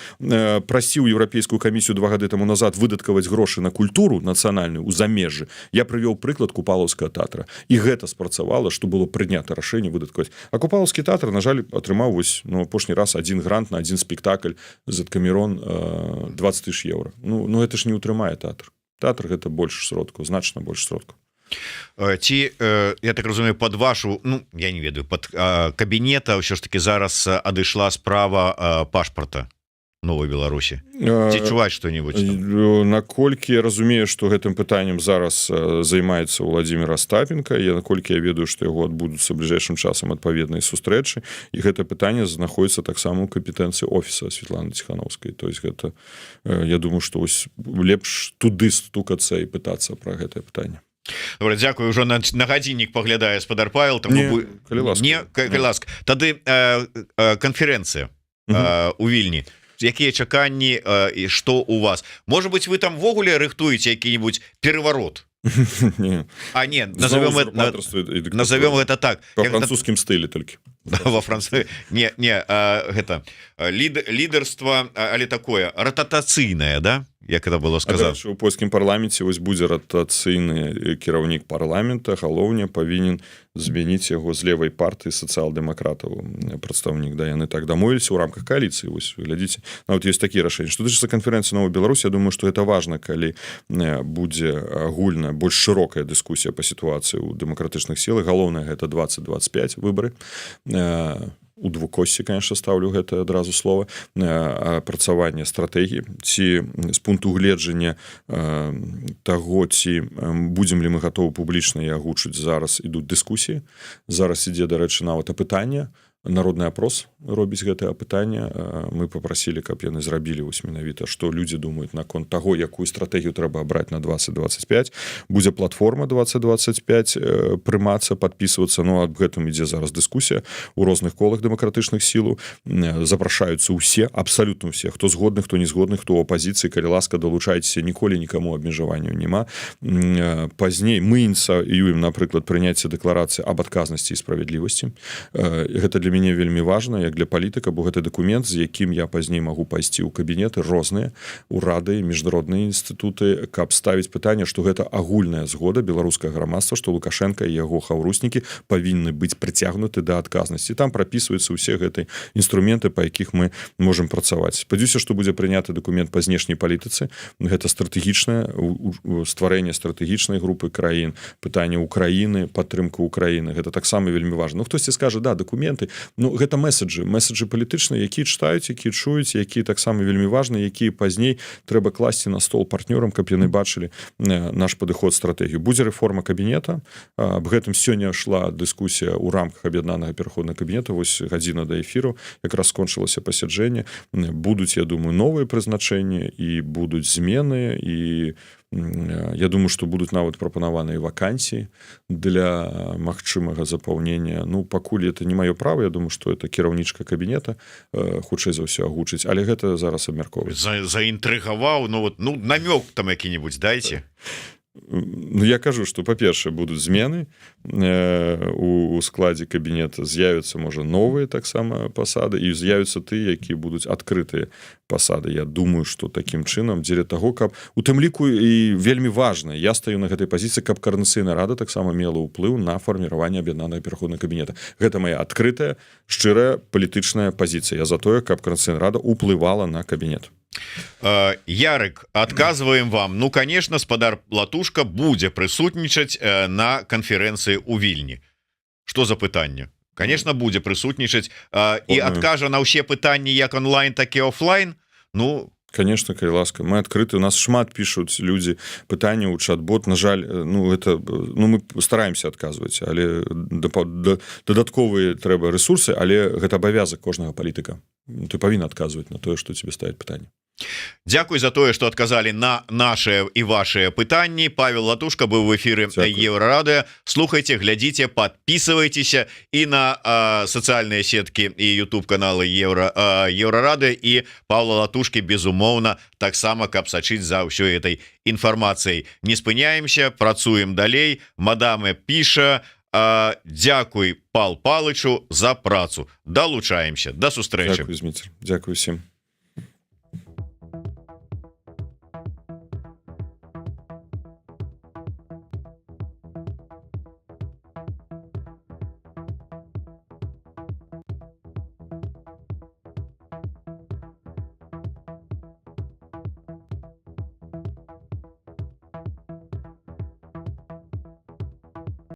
прасіў Еўрапейскую камісію 2 гады таму назад выдаткаваць грошы на культуру нацыянальную ў замежжы, я прывёў прыклад купалаўскага тэатра. І гэта спрацавала, што было прынята рашэнне выдаткаваць. А купалаўскі тэатр, на жаль, атрымаў апошні раз 1 грант на 1 спектакль з Камерон 20 000 евро. Гэта ж не ўтрымае тэатр. Тэатр гэта больш сродкаў, значна больш сродкаў. Ці, я так разумею, под вашу, я не ведаю, под кабінета ўсё ж таки зараз адышла справа пашпарта Новой Беларусі? Ці чуваць што-небудзь? Наколькі я разумею, што гэтым пытаннем зараз займаецца Владзімир Астапенко, наколькі я ведаю, што яго адбудуцца бліжэйшым часам адпаведныя сустрэчы, і гэта пытанне знаходзіцца таксама ў кампетэнцыі офіса Светланы Ціхановскай. То есть гэта, я думаю, што лепш туды стукацца і пытацца пра гэтае пытанне. Добра, дзякую, ўжо на гадзіннік паглядае гаспадар Павел. Калі ласка. Тады канферэнцыя у Вільні. Якія чаканні і што у вас? Можа быць, вы там ввогуле рыхтуеце які-небудзь пераварот? Назовем гэта так. Па французскім стылі толькі. Во Францыі. Гэта лідарства, але такое рататацыйнае, да? Як это было сказано? У польскім парламенце будзе ратацыйны кіраўнік парламента, галоўне павінен змяніць яго з левай партыі сацыял-дэмакратаў прадстаўнік. Яны так дамовіліся ў рамках кааліцыі. Глядзіце, нават ёсць такія рашэнні. Што тычыцца канферэнцыі Новай Беларусі, я думаю, што гэта важна, калі будзе агульная, больш шырокая дыскусія па сітуацыі ў дэмакратычных сілах. Галоўнае гэта 2025 выбары. У двукосці, конечно, ставлю гэта адразу слова, апрацаванне стратэгіі, ці з пункту гледжання таго, ці будзем ли мы гатовы публічна і агучыць. Зараз ідуць дыскусіі, зараз ідзе, дарэчы, нават апытанне народны апрос робіць гэтае пытанне. Мы попросілі, каб яны зрабілі вось менавіта, што людзі думаюць наконт таго, якую стратэгію трэба абраць на 2025. Будзе платформа 2025 прымацца, падпісвацца. Ну, аб гэтым ідзе зараз дыскусія у розных колах дэмакратычных сілаў. Запрашаюцца ўсе, абсалютна ўсе, хто згодны, хто не згодны, хто ў апазіцыі, калі ласка, далучайцеся, ніколі нікаму абмежаванняў няма. Пазней мы ініцыюем, напрыклад, прыняцце дэкларацыі аб адказнасці і справядлівасці. Гэта для мяне вельмі важна, як для палітыка, бо гэта дакумент, з якім я пазней магу пайсці ў кабінеты розныя, урады, міжнародныя інстытуты, каб ставіць пытанне, што гэта агульная згода беларускага грамадства, што Лукашенко і яго хаўруснікі павінны быць прыцягнуты да адказнасці. Там прапісваюцца ўсе гэтыя інструменты, па якіх мы можам працаваць. Спадзяюся, што будзе прыняты дакумент па знешняй палітыцы. Гэта стратэгічнае стварэнне стратэгічнай групы краін, пытанне Украіны, падтрымка Украіны. Гэта таксама вельмі важна. Ну, хтосьці скажа, да, дакументы, ну, гэта месаджы палітычныя, якія чытаюць, якія чуюць, якія таксама вельмі важны, якія пазней трэба класці на стол партнёрам, каб яны бачылі наш падыход, стратэгію. Будзе рэформа кабінета. Аб гэтым сёння шла дыскусія ў рамках аб'яднанага пераходнага кабінета. Вось гадзіна да эфіру якраз скончылася пасяджэнне. Будуць, я думаю, новыя прызначэнні і будуць змены, і я думаю, што будуць нават прапанаваныя вакансіі для магчымага запаўнення. Ну, пакуль это не маё права, я думаю, што это кіраўнічка кабінета хутчэй за ўсё агучыць, але гэта зараз абмяркоўваецца. Заінтрыгаваў, ну, вот, ну, намёк там які-небудзь дайце. Ну, я кажу, што, па-першае, будуць змены у складзе кабінета, з'явяцца, можа, новыя таксама пасады, і з'явяцца тыя, якія будуць адкрытыя пасады. Я думаю, што такім чынам, дзеля таго, каб у тым ліку і вельмі важна, я стаю на гэтай пазіцыі, каб Коордынацыйная рада таксама мела ўплыў на фарміраванне аб'яднанага пераходнага кабінета. Гэта моя адкрытая, шчырая палітычная пазіцыя. Я за тое, каб Коордынацыйная рада ўплывала на кабінет. Ярык, адказваем вам. Ну, конечно, спадар Латушка будзе прысутнічаць на канферэнцыі ў Вільні. Што за пытанне? Конечно, будзе прысутнічаць і адкажа на ўсе пытанні як онлайн, так і офлайн. Ну, конечно, калі ласка, мы адкрыты, у нас шмат пішуць людзі пытанняў у чат-бот. На жаль, ну, это, ну, мы стараемся адказваць, але дадатковыя трэба рэсурсы, але гэта абавязак кожнага палітыка. Ты павінен адказваць на тое, што тебе ставіць пытанне. Дзякуй за тое, што адказалі на нашыя і вашыя пытанні. Павел Латушка быў в эфіры Еўрарадыё. Слухайце, глядзіце, подписывайтеся і на сацыяльныя сеткі і YouTube каналы Еўрарадыё, і Павла Латушкі, безумоўна, таксама, каб сачыць за ўсёй этой інфармацыяй. Не спыняемся, працуем далей. Мадаме піша: дзякуй Пал Палычу за працу. Далучаемся. Да сустрэчы. Дзякуй, Зміцер. Дзякуй усім.